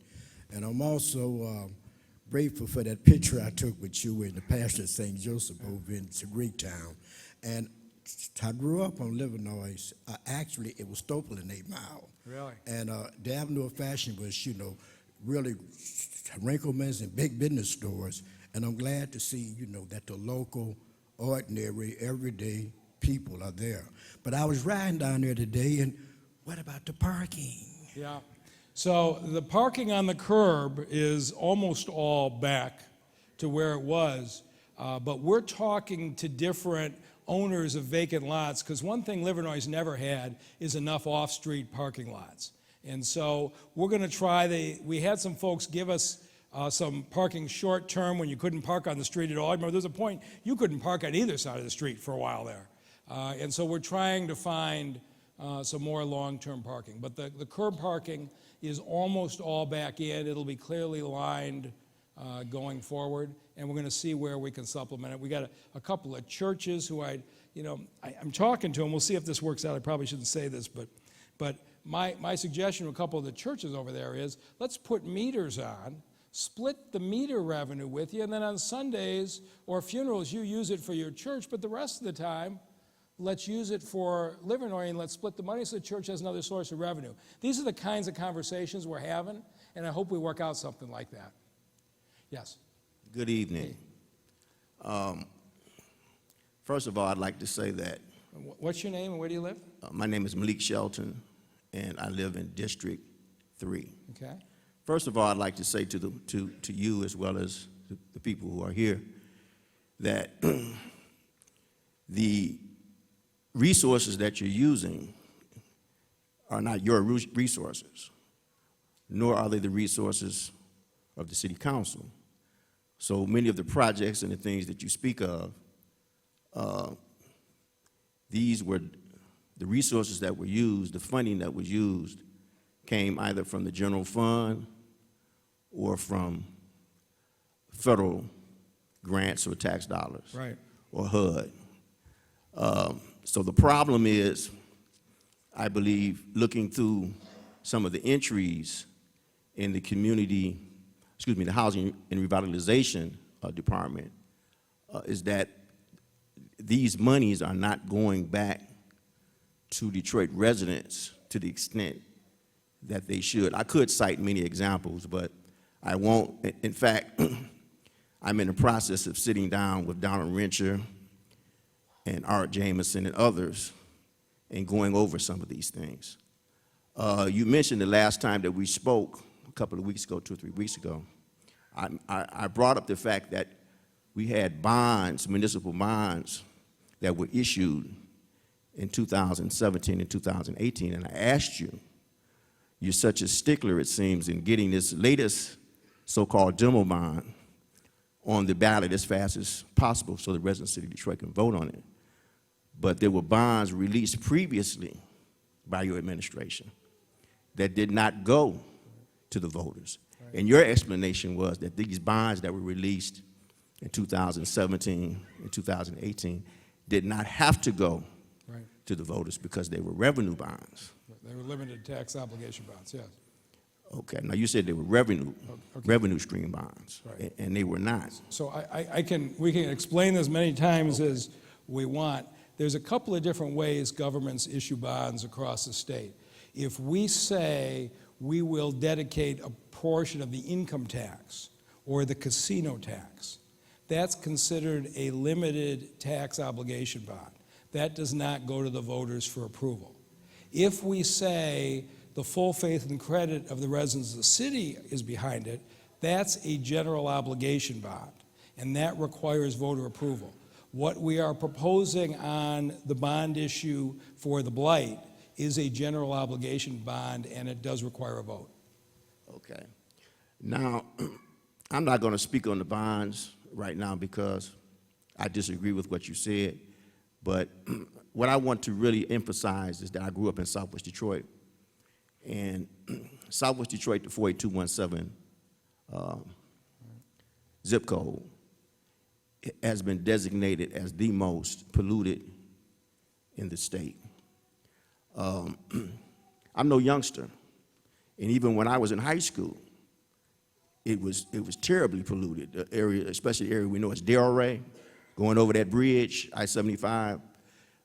And I'm also grateful for that picture I took with you in the pastor of St. Joseph over in Greektown. And I grew up on Livernois. Actually, it was Stopel and 8 Mile. Really? And the Avenue of Fashion was, really Wrinkleman's and big business stores. And I'm glad to see, that the local, ordinary, everyday people are there. But I was riding down there today, and what about the parking? Yeah. So the parking on the curb is almost all back to where it was, but we're talking to different owners of vacant lots, because one thing Livernois never had is enough off-street parking lots. And so we're going to try, we had some folks give us some parking short-term when you couldn't park on the street at all. I remember there was a point you couldn't park on either side of the street for a while there. And so we're trying to find some more long-term parking. But the curb parking is almost all back in. It'll be clearly lined going forward, and we're going to see where we can supplement it. We got a couple of churches who I'm talking to them. We'll see if this works out. I probably shouldn't say this, but my suggestion to a couple of the churches over there is let's put meters on, split the meter revenue with you, and then on Sundays or funerals, you use it for your church, but the rest of the time, let's use it for Livernois and let's split the money so the church has another source of revenue. These are the kinds of conversations we're having, and I hope we work out something like that. Yes? Good evening. First of all, I'd like to say that What's your name and where do you live? my name is Malik Shelton, and I live in District 3. Okay. First of all, I'd like to say to you as well as the people who are here that the resources that you're using are not your resources, nor are they the resources of the City Council. So many of the projects and the things that you speak of, these were the resources that were used, the funding that was used came either from the general fund or from federal grants or tax dollars, Right. or HUD. So the problem is, I believe, looking through some of the entries in the the Housing and Revitalization Department, is that these monies are not going back to Detroit residents to the extent that they should. I could cite many examples, but I won't. In fact, I'm in the process of sitting down with Donald Rencher and Art Jameson and others and going over some of these things. You mentioned the last time that we spoke, a couple of weeks ago, 2 or 3 weeks ago, I brought up the fact that we had bonds, municipal bonds, that were issued in 2017 and 2018, and I asked you, you're such a stickler, it seems, in getting this latest so-called demo bond on the ballot as fast as possible so the residents of the city of Detroit can vote on it. But there were bonds released previously by your administration that did not go to the voters. Right. And your explanation was that these bonds that were released in 2017 and 2018 did not have to go Right. to the voters because they were revenue bonds. They were limited tax obligation bonds, yes. Okay, now you said they were revenue stream bonds, Right. and they were not. So we can explain this many times as we want. There's a couple of different ways governments issue bonds across the state. If we say we will dedicate a portion of the income tax or the casino tax, that's considered a limited tax obligation bond. That does not go to the voters for approval. If we say the full faith and credit of the residents of the city is behind it, that's a general obligation bond, and that requires voter approval. What we are proposing on the bond issue for the Blight is a general obligation bond, and it does require a vote. Okay. Now, I'm not going to speak on the bonds right now because I disagree with what you said, but what I want to really emphasize is that I grew up in Southwest Detroit, and Southwest Detroit, the 48217 zip code, has been designated as the most polluted in the state. I'm no youngster, and even when I was in high school, it was terribly polluted. The area, especially the area we know as Delray, going over that bridge, I-75,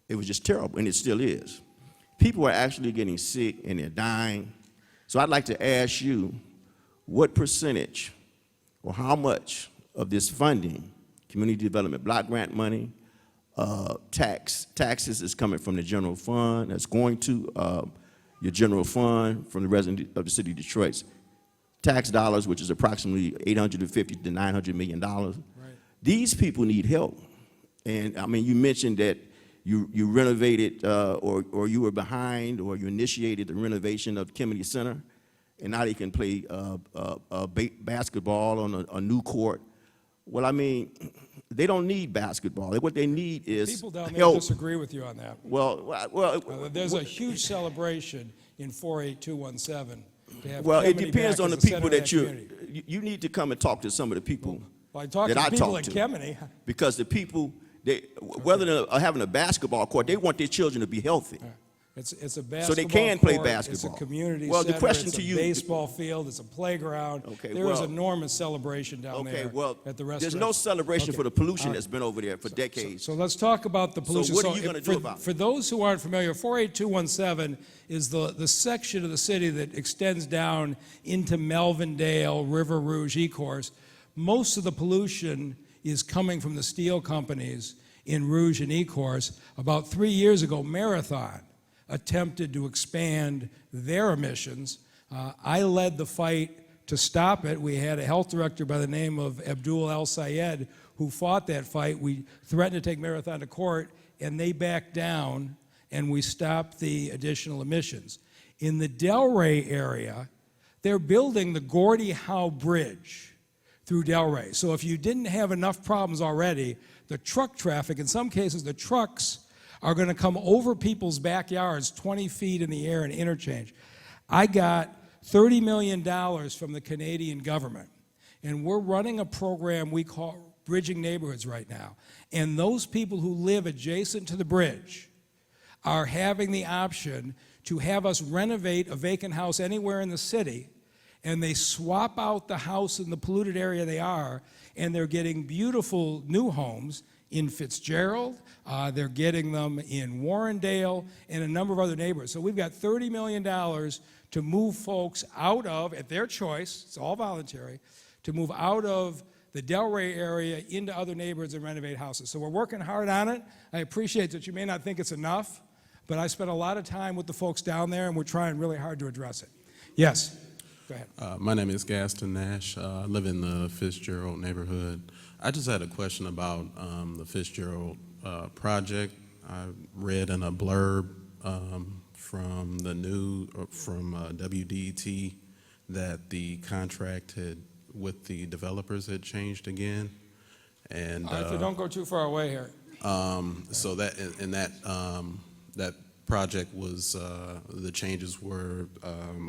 it was just terrible, and it still is. People are actually getting sick and they're dying. So I'd like to ask you, what percentage or how much of this funding, community development block grant money, taxes is coming from the general fund, that's going to your general fund from the residents of the city of Detroit, tax dollars, which is approximately $850 to $900 million. Right. These people need help. And I mean, you mentioned that you renovated or you were behind or you initiated the renovation of Kennedy Center. and now they can play basketball on a new court. Well, I mean, they don't need basketball. What they need is People down there help. disagree with you on that. Well, There's a huge celebration in 48217 to have well, it Kemeny depends back on as the the people center of that community. you need to come and talk to some of the people Well, I talked that to I people talk at to. Kemeny. Because the people, whether they're having a basketball court, they want their children to be healthy. It's a basketball So they can play court, basketball. It's a community Well, the center, question it's to a you- baseball field, it's a playground. Okay, There is well- enormous celebration down Okay, there well, at the there's restaurant. no celebration Okay. for the pollution All right. that's been over there for decades. So let's talk about the pollution. what are you gonna do about it? For those who aren't familiar, 48217 is the section of the city that extends down into Melvindale, River Rouge, Ecorse. Most of the pollution is coming from the steel companies in Rouge and Ecorse. About 3 years ago, Marathon attempted to expand their emissions. I led the fight to stop it. We had a health director by the name of Abdul El Sayed who fought that fight. We threatened to take Marathon to court, and they backed down, and we stopped the additional emissions. In the Delray area, they're building the Gordie Howe Bridge through Delray. So if you didn't have enough problems already, the truck traffic, in some cases, the trucks are going to come over people's backyards 20 feet in the air and interchange. I got $30 million from the Canadian government, and we're running a program we call Bridging Neighborhoods right now. And those people who live adjacent to the bridge are having the option to have us renovate a vacant house anywhere in the city, and they swap out the house in the polluted area they are, and they're getting beautiful new homes in Fitzgerald, they're getting them in Warrendale, and a number of other neighborhoods. So we've got $30 million to move folks out of, at their choice, it's all voluntary, to move out of the Delray area into other neighborhoods and renovate houses. So we're working hard on it. I appreciate that you may not think it's enough, but I spent a lot of time with the folks down there, and we're trying really hard to address it. Yes, go ahead. My name is Gaston Nash. I live in the Fitzgerald neighborhood. I just had a question about the Fitzgerald project. I read in a blurb from the news, from WDET, that the contract with the developers had changed again. And Arthur, don't go too far away here. so that that project was the changes were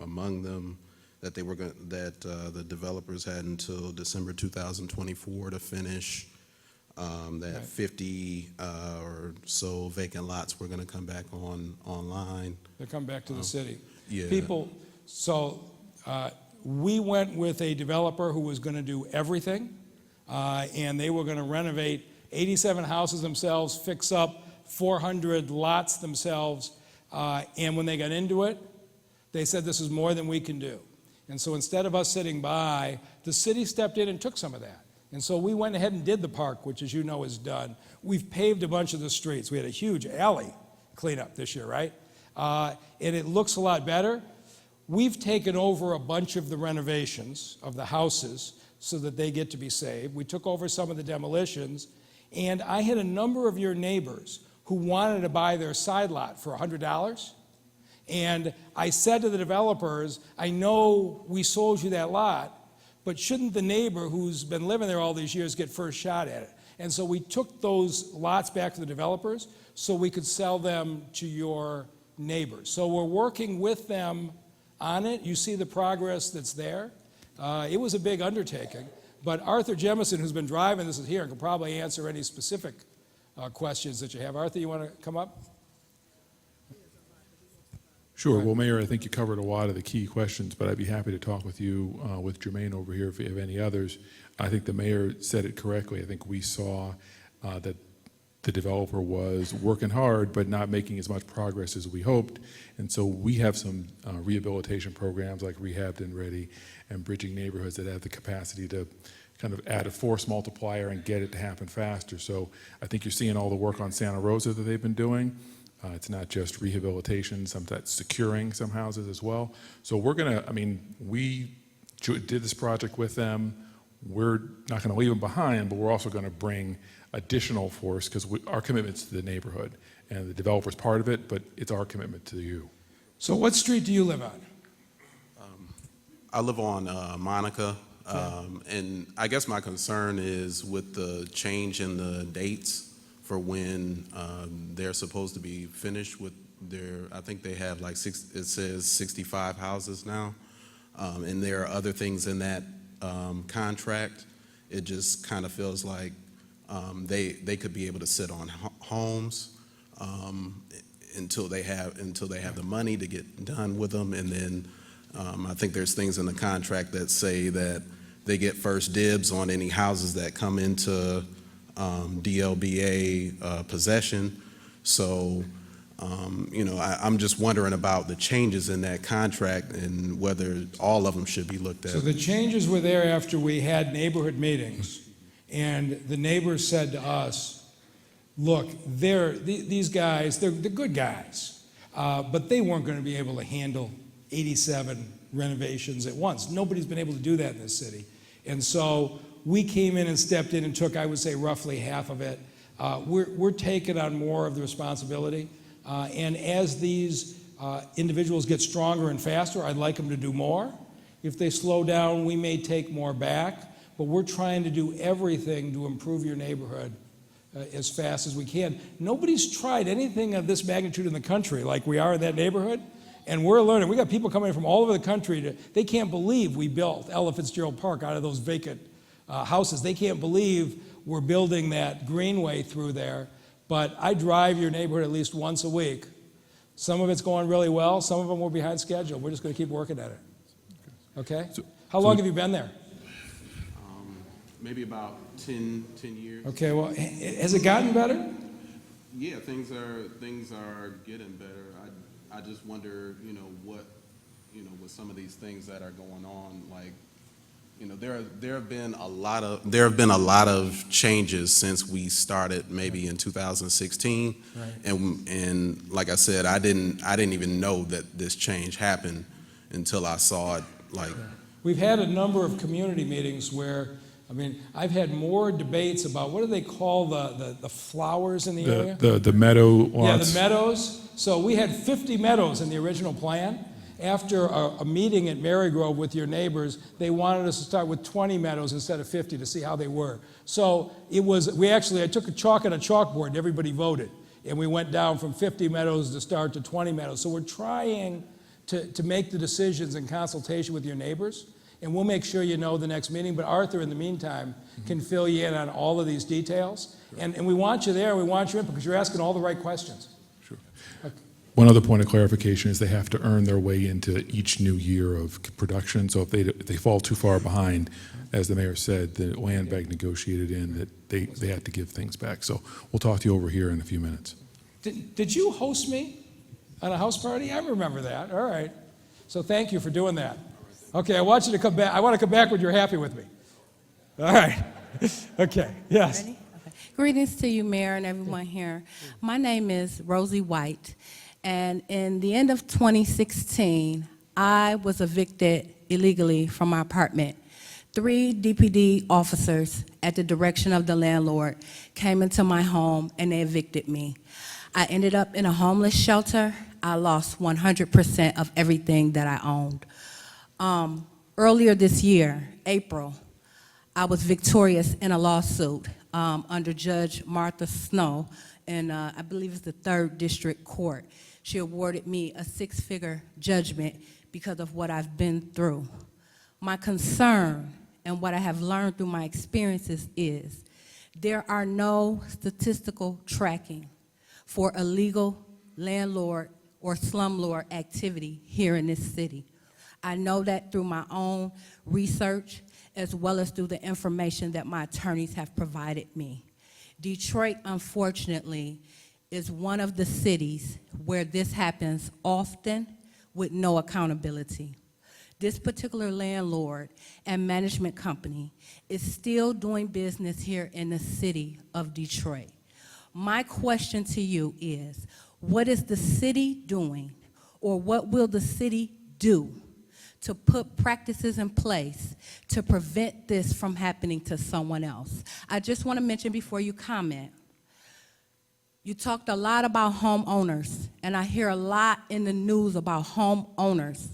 among them that they were that the developers had until December 2024 to finish. That 50 or so vacant lots were going to come back online. They come back to the city. yeah. People, so we went with a developer who was going to do everything, and they were going to renovate 87 houses themselves, fix up 400 lots themselves, and when they got into it, they said this is more than we can do. And so instead of us sitting by, the city stepped in and took some of that. And so we went ahead and did the park, which, as you know, is done. We've paved a bunch of the streets. We had a huge alley cleanup this year, right? And it looks a lot better. We've taken over a bunch of the renovations of the houses so that they get to be saved. We took over some of the demolitions, and I had a number of your neighbors who wanted to buy their side lot for $100. And I said to the developers, I know we sold you that lot, but shouldn't the neighbor who's been living there all these years get first shot at it? And so we took those lots back to the developers so we could sell them to your neighbors. So we're working with them on it. You see the progress that's there. It was a big undertaking, but Arthur Jemison, who's been driving this, is here and can probably answer any specific questions that you have. Arthur, you want to come up? Sure. Well, Mayor, I think you covered a lot of the key questions, but I'd be happy to talk with you, with Jermaine over here if you have any others. I think the mayor said it correctly. I think we saw that the developer was working hard, but not making as much progress as we hoped. And so we have some rehabilitation programs like Rehabbed and Ready and Bridging Neighborhoods that have the capacity to kind of add a force multiplier and get it to happen faster. So I think you're seeing all the work on Santa Rosa that they've been doing. It's not just rehabilitation, sometimes securing some houses as well. So we're gonna, I mean, we did this project with them. We're not gonna leave them behind, but we're also gonna bring additional force because our commitment's to the neighborhood and the developer's part of it, but it's our commitment to you. So what street do you live on? I live on Monica, and I guess my concern is with the change in the dates for when they're supposed to be finished with their, I think they have like it says 65 houses now, and there are other things in that contract. It just kind of feels like they could be able to sit on homes until they have the money to get done with them, and then I think there's things in the contract that say that they get first dibs on any houses that come into DLBA possession. So, I'm just wondering about the changes in that contract and whether all of them should be looked at. So the changes were there after we had neighborhood meetings, and the neighbors said to us, look, these guys, they're good guys, but they weren't going to be able to handle 87 renovations at once. Nobody's been able to do that in this city. And so we came in and stepped in and took, I would say, roughly half of it. We're taking on more of the responsibility. And as these individuals get stronger and faster, I'd like them to do more. If they slow down, we may take more back. But we're trying to do everything to improve your neighborhood as fast as we can. Nobody's tried anything of this magnitude in the country like we are in that neighborhood. And we're learning. We got people coming in from all over the country. They can't believe we built Ella Fitzgerald Park out of those vacant houses. They can't believe we're building that greenway through there. But I drive your neighborhood at least once a week. Some of it's going really well. Some of them we're behind schedule. We're just going to keep working at it. Okay? How long have you been there? Maybe about 10 years. Okay, well, has it gotten better? Yeah, things are getting better. I just wonder, what, with some of these things that are going on, like, there have been a lot of changes since we started maybe in 2016, right. and like I said, I didn't even know that this change happened until I saw it. Like, we've had a number of community meetings where, I've had more debates about what do they call the flowers in the area? The meadow lots. Yeah, the meadows. So we had 50 meadows in the original plan. After a meeting at Marygrove with your neighbors, they wanted us to start with 20 meadows instead of 50 to see how they were. So I took a chalk and a chalkboard and everybody voted. And we went down from 50 meadows to start to 20 meadows. So we're trying to make the decisions in consultation with your neighbors. And we'll make sure you know the next meeting. But Arthur, in the meantime, can fill you in on all of these details. And we want you there. We want you in because you're asking all the right questions. Sure. Okay. One other point of clarification is they have to earn their way into each new year of production. So if they fall too far behind, as the mayor said, the land bank negotiated in that they had to give things back. So we'll talk to you over here in a few minutes. Did you host me on a house party? I remember that. All right. So thank you for doing that. Okay, I want you to come back. I want to come back when you're happy with me. All right. Okay, yes. Ready? Okay. Greetings to you, Mayor, and everyone here. My name is Rosie White, and in the end of 2016, I was evicted illegally from my apartment. 3 DPD officers, at the direction of the landlord, came into my home and they evicted me. I ended up in a homeless shelter. I lost 100% of everything that I owned. Earlier this year, April, I was victorious in a lawsuit under Judge Martha Snow, and I believe it's the 3rd District Court. She awarded me a 6-figure judgment because of what I've been through. My concern and what I have learned through my experiences is there are no statistical tracking for illegal landlord or slumlord activity here in this city. I know that through my own research as well as through the information that my attorneys have provided me. Detroit, unfortunately, is one of the cities where this happens often with no accountability. This particular landlord and management company is still doing business here in the city of Detroit. My question to you is, what is the city doing, or what will the city do to put practices in place to prevent this from happening to someone else? I just want to mention before you comment, You talked a lot about homeowners, and I hear a lot in the news about homeowners.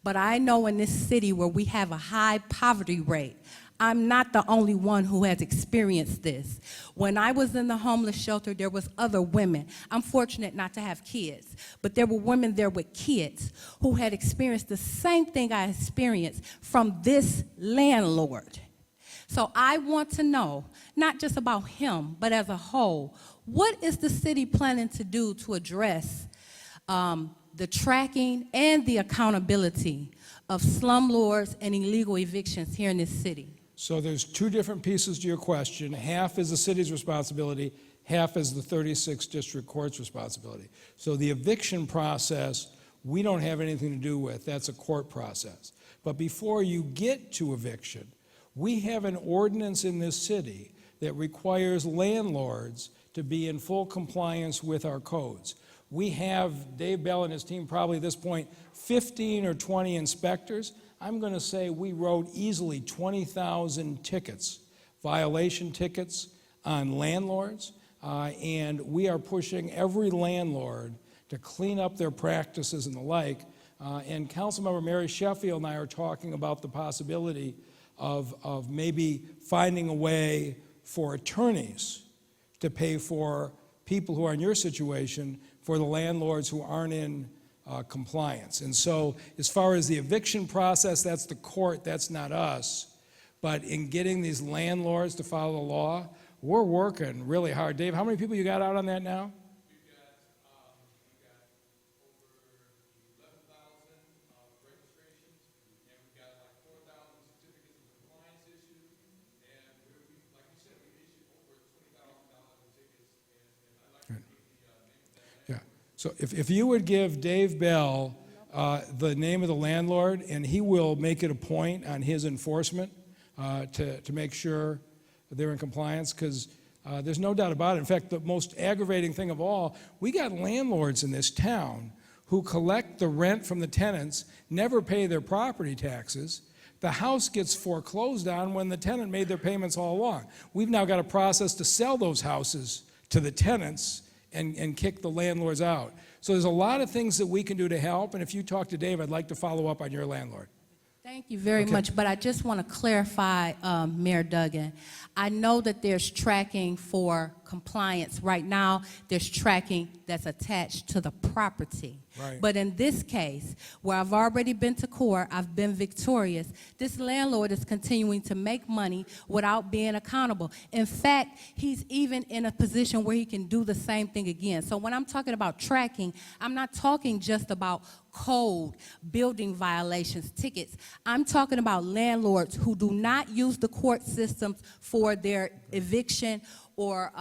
But I know in this city where we have a high poverty rate, I'm not the only one who has experienced this. When I was in the homeless shelter, there was other women. I'm fortunate not to have kids, but there were women there with kids who had experienced the same thing I experienced from this landlord. So I want to know, not just about him, but as a whole, what is the city planning to do to address the tracking and the accountability of slumlords and illegal evictions here in this city? So there's two different pieces to your question. Half is the city's responsibility, half is the 36th District Court's responsibility. So the eviction process, we don't have anything to do with. That's a court process. But before you get to eviction, we have an ordinance in this city that requires landlords to be in full compliance with our codes. We have, Dave Bell and his team, probably at this point, 15 or 20 inspectors. I'm going to say we wrote easily 20,000 tickets, violation tickets on landlords, and we are pushing every landlord to clean up their practices and the like. And Councilmember Mary Sheffield and I are talking about the possibility of maybe finding a way for attorneys to pay for people who are in your situation for the landlords who aren't in compliance. And so as far as the eviction process, that's the court, that's not us. But in getting these landlords to follow the law, we're working really hard. Dave, how many people you got out on that now? We've got over 11,000 registrations, and we've got like 4,000 certificates of compliance issued, and like you said, we issued over $20,000 in tickets, and I'd like to give the name of that. Yeah. So if you would give Dave Bell the name of the landlord, and he will make it a point on his enforcement to make sure they're in compliance, because there's no doubt about it. In fact, the most aggravating thing of all, we got landlords in this town who collect the rent from the tenants, never pay their property taxes. The house gets foreclosed on when the tenant made their payments all along. We've now got a process to sell those houses to the tenants and kick the landlords out. So there's a lot of things that we can do to help, and if you talk to Dave, I'd like to follow up on your landlord. Thank you very much, but I just want to clarify, Mayor Duggan. I know that there's tracking for compliance. Right now, there's tracking that's attached to the property. Right. But in this case, where I've already been to court, I've been victorious, this landlord is continuing to make money without being accountable. In fact, he's even in a position where he can do the same thing again. So when I'm talking about tracking, I'm not talking just about code, building violations, tickets. I'm talking about landlords who do not use the court systems for their eviction or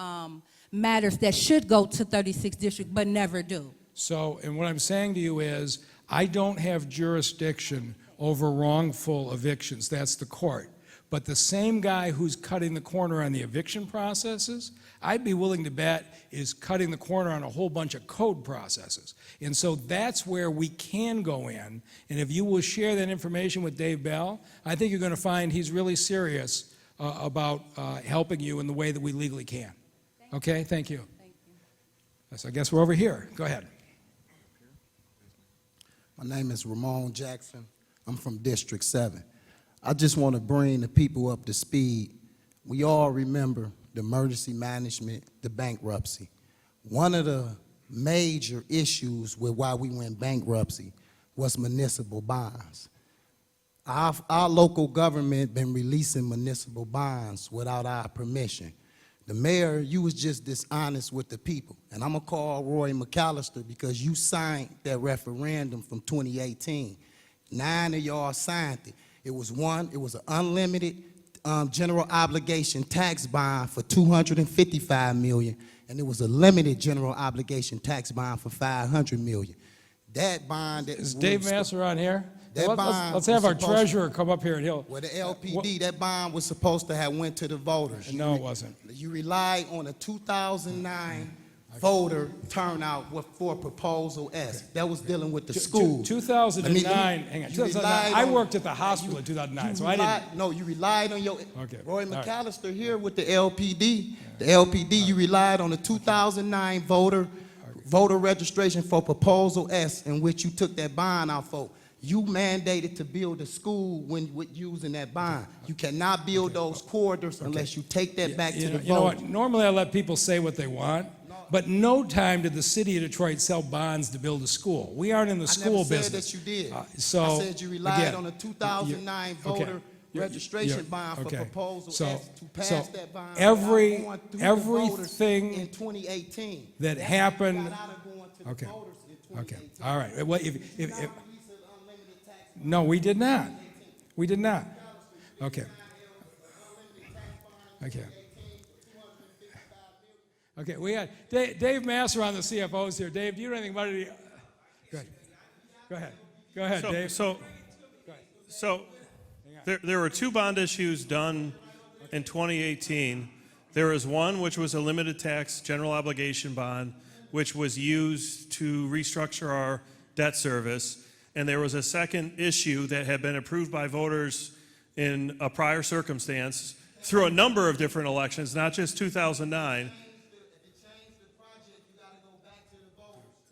matters that should go to 36th District but never do. So, and what I'm saying to you is, I don't have jurisdiction over wrongful evictions. That's the court. But the same guy who's cutting the corner on the eviction processes, I'd be willing to bet is cutting the corner on a whole bunch of code processes. And so that's where we can go in. And if you will share that information with Dave Bell, I think you're going to find he's really serious about helping you in the way that we legally can. Okay, thank you. Thank you. So I guess we're over here. Go ahead. My name is Ramon Jackson. I'm from District 7. I just want to bring the people up to speed. We all remember the emergency management, the bankruptcy. One of the major issues with why we went bankruptcy was municipal bonds. Our local government been releasing municipal bonds without our permission. The mayor, you was just dishonest with the people. And I'm gonna call Roy McAllister because you signed that referendum from 2018. 9 of y'all signed it. It was an unlimited general obligation tax bond for $255 million, and it was a limited general obligation tax bond for $500 million. That bond... Is Dave Masser on here? That bond Let's have was our treasurer come up here and he'll... Well, the LPD, that bond was supposed to have went to the voters. No, it wasn't. You relied on a 2009 voter turnout for Proposal S. That was dealing with the school. 2009, hang on, You 2009, relied I on- worked at the hospital in 2009, so I didn't. No, you relied on your, Okay, Roy all right. McAllister here with the LPD. The LPD, you relied on the 2009 voter registration for Proposal S, in which you took that bond out for. You mandated to build a school with using that bond. You cannot build those corridors unless you take that back to the You know what, voters. normally I let people say what they want, but no time did the city of Detroit sell bonds to build a school. We aren't in the I school never business. said that you did. So, I said you relied again, on the 2009 okay. voter You're- registration you're- bond for okay. Proposal So- S to pass so that bond every- without going through the voters everything in 2018. that That's happened- when we got out of going to the Okay. voters in Okay, 2018. all right. Well, if, Now we said unlimited tax no, we did not. We did not. Okay. Okay. Okay, we got Dave Masser on the CFOs here. Dave, do you know anything about it? Go ahead. Go ahead. Go ahead, Dave. So there were two bond issues done in 2018. There was one which was a limited tax general obligation bond, which was used to restructure our debt service. And there was a second issue that had been approved by voters in a prior circumstance through a number of different elections, not just 2009.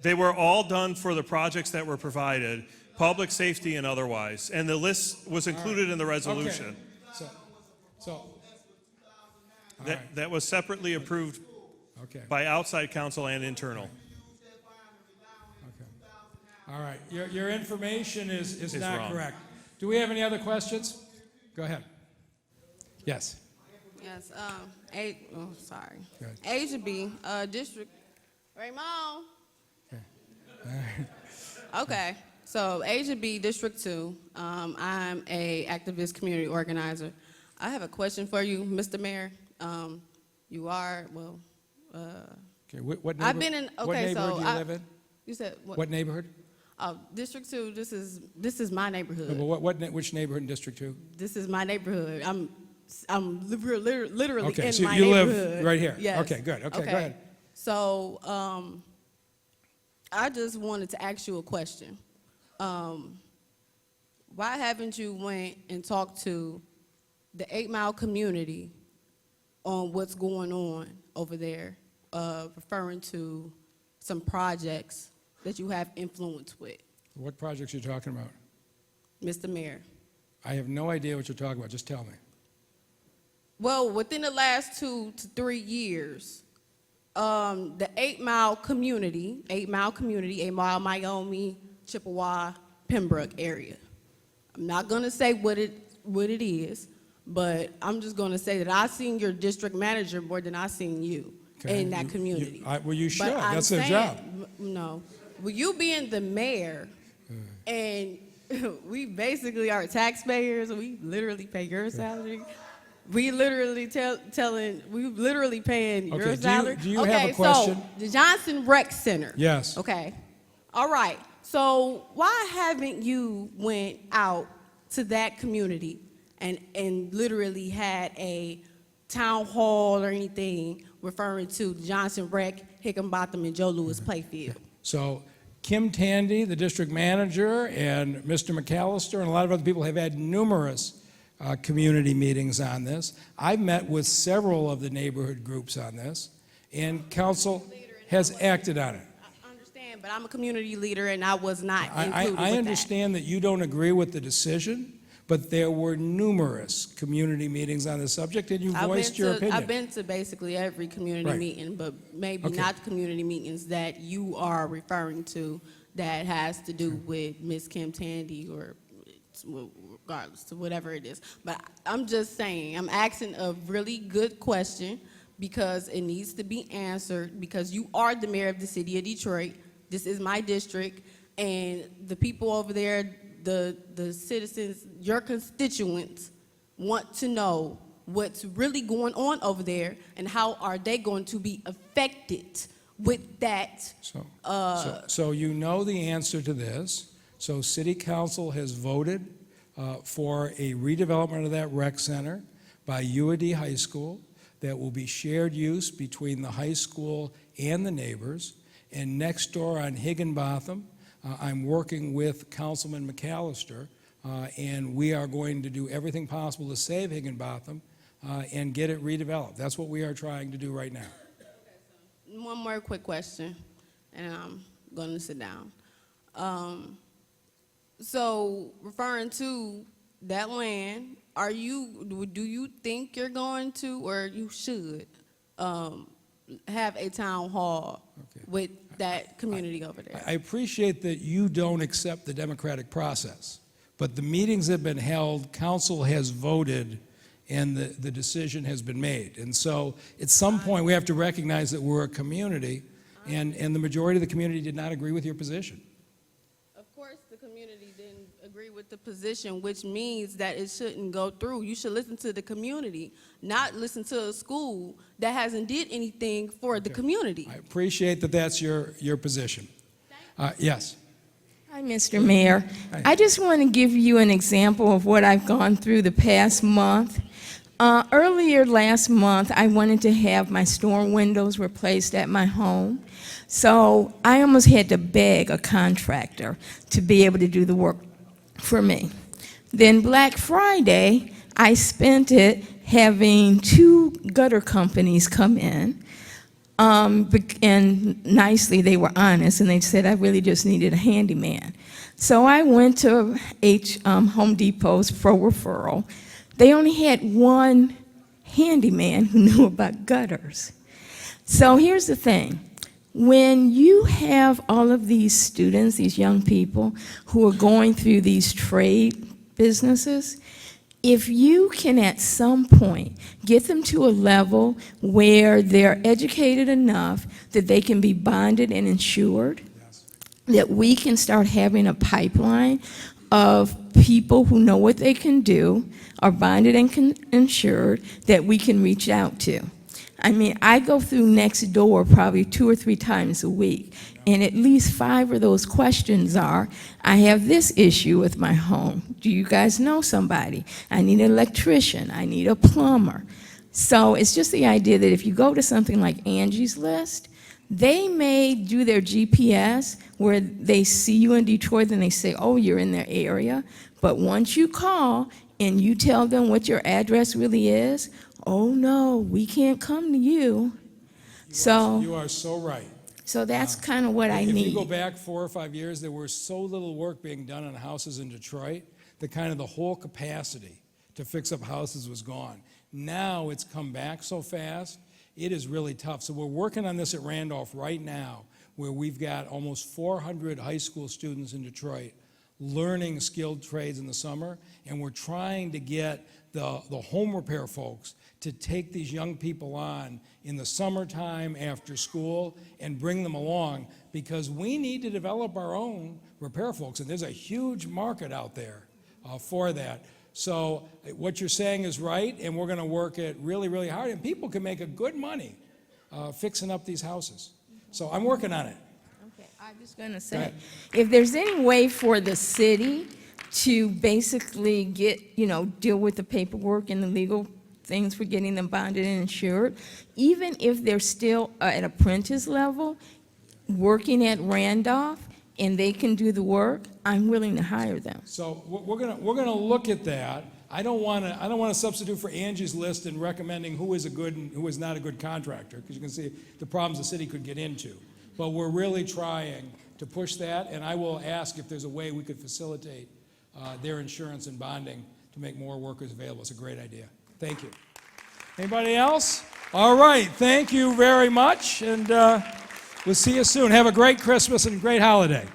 They were all done for the projects that were provided, public safety and otherwise. And the list was included in the resolution. Okay. So That was separately approved okay. by outside counsel and internal. Okay. All right. Your information is not wrong. correct. Do we have any other questions? Go ahead. Yes. Yes, sorry. Go ahead. Asia B, District, Raymond. Okay, so Asia B, District 2. I'm a activist community organizer. I have a question for you, Mr. Mayor. You are, well, Okay. What I've been in, what okay, neighborhood so do you live in? You said, What neighborhood? Oh, District 2, this is my No, neighborhood. but which neighborhood in District 2? This is my neighborhood. I'm literally Okay, in so my you live neighborhood. right here. Yes. Okay, good. Okay, go ahead. So, I just wanted to ask you a question. Why haven't you went and talked to the 8 Mile community on what's going on over there, referring to some projects that you have influence with, What projects are you talking about? Mr. Mayor? I have no idea what you're talking about. Just tell me. Well, within the last 2 to 3 years, the 8 Mile community, 8 Mile, Miami, Chippewa, Pembroke area. I'm not gonna say what it is, but I'm just gonna say that I seen your district manager more than I seen you Okay, in that community. well, you should. But I'm That's their saying, job. No, well, you being the mayor, and we basically are taxpayers. We literally pay your salary. We literally we literally paying Okay, your salary. do you have a question? So the Johnson Rec Center. Yes. Okay. All right. So why haven't you went out to that community and literally had a town hall or anything referring to Johnson Rec, Hickenbotham, and Joe Louis Playfield? So Kim Tandy, the district manager, and Mr. McAllister, and a lot of other people have had numerous community meetings on this. I've met with several of the neighborhood groups on this, and council has acted on it. I understand, but I'm a community leader and I was not included with I that. understand that you don't agree with the decision, but there were numerous community meetings on the subject, and you voiced your opinion. I've been to basically every community Right. meeting, but maybe Okay. not the community meetings that you are referring to that has to do with Ms. Kim Tandy or regardless to whatever it is. But I'm just saying, I'm asking a really good question because it needs to be answered because you are the mayor of the city of Detroit. This is my district, and the people over there, the citizens, your constituents, want to know what's really going on over there and how are they going to be affected with that. So you know the answer to this. So City Council has voted for a redevelopment of that rec center by UAD High School that will be shared use between the high school and the neighbors. And next door on Higginbotham, I'm working with Councilman McAllister, and we are going to do everything possible to save Higginbotham and get it redeveloped. That's what we are trying to do right now. One more quick question, and I'm going to sit down. So, referring to that land, do you think you're going to, or you should, have a town hall with that community over there? I appreciate that you don't accept the democratic process, but the meetings have been held, council has voted, and the decision has been made. And so at some point we have to recognize that we're a community, and the majority of the community did not agree with your position. Of course, the community didn't agree with the position, which means that it shouldn't go through. You should listen to the community, not listen to a school that hasn't did anything for the community. I appreciate that that's your position. Yes. Hi, Mr. Mayor. I just want to give you an example of what I've gone through the past month. Earlier last month, I wanted to have my storm windows replaced at my home. So I almost had to beg a contractor to be able to do the work for me. Then Black Friday, I spent it having 2 gutter companies come in. And nicely, they were honest, and they said I really just needed a handyman. So I went to Home Depot's Pro Referral. They only had 1 handyman who knew about gutters. So here's the thing. When you have all of these students, these young people, who are going through these trade businesses, if you can at some point get them to a level where they're educated enough that they can be bonded and insured, that we can start having a pipeline of people who know what they can do, are bonded and insured, that we can reach out to. I mean, I go through Next Door probably 2 or 3 times a week, and at least 5 of those questions are, I have this issue with my home. Do you guys know somebody? I need an electrician. I need a plumber. So it's just the idea that if you go to something like Angie's List, they may do their GPS where they see you in Detroit and they say, oh, you're in their area. But once you call and you tell them what your address really is, oh no, we can't come to you. You are so right. So that's kind of what I need. If you go back 4 or 5 years, there was so little work being done on houses in Detroit that kind of the whole capacity to fix up houses was gone. Now it's come back so fast, it is really tough. So we're working on this at Randolph right now, where we've got almost 400 high school students in Detroit learning skilled trades in the summer, and we're trying to get the home repair folks to take these young people on in the summertime after school and bring them along, because we need to develop our own repair folks, and there's a huge market out there for that. So what you're saying is right, and we're going to work it really, really hard, and people can make a good money fixing up these houses. So I'm working on it. Okay, I'm just going to say, if there's any way for the city to basically get, deal with the paperwork and the legal things for getting them bonded and insured, even if they're still at apprentice level, working at Randolph, and they can do the work, I'm willing to hire them. So we're gonna look at that. I don't want to substitute for Angie's List in recommending who is a good and who is not a good contractor, because you can see the problems the city could get into. But we're really trying to push that, and I will ask if there's a way we could facilitate their insurance and bonding to make more workers available. It's a great idea. Thank you. Anybody else? All right. Thank you very much, and we'll see you soon. Have a great Christmas and great holiday.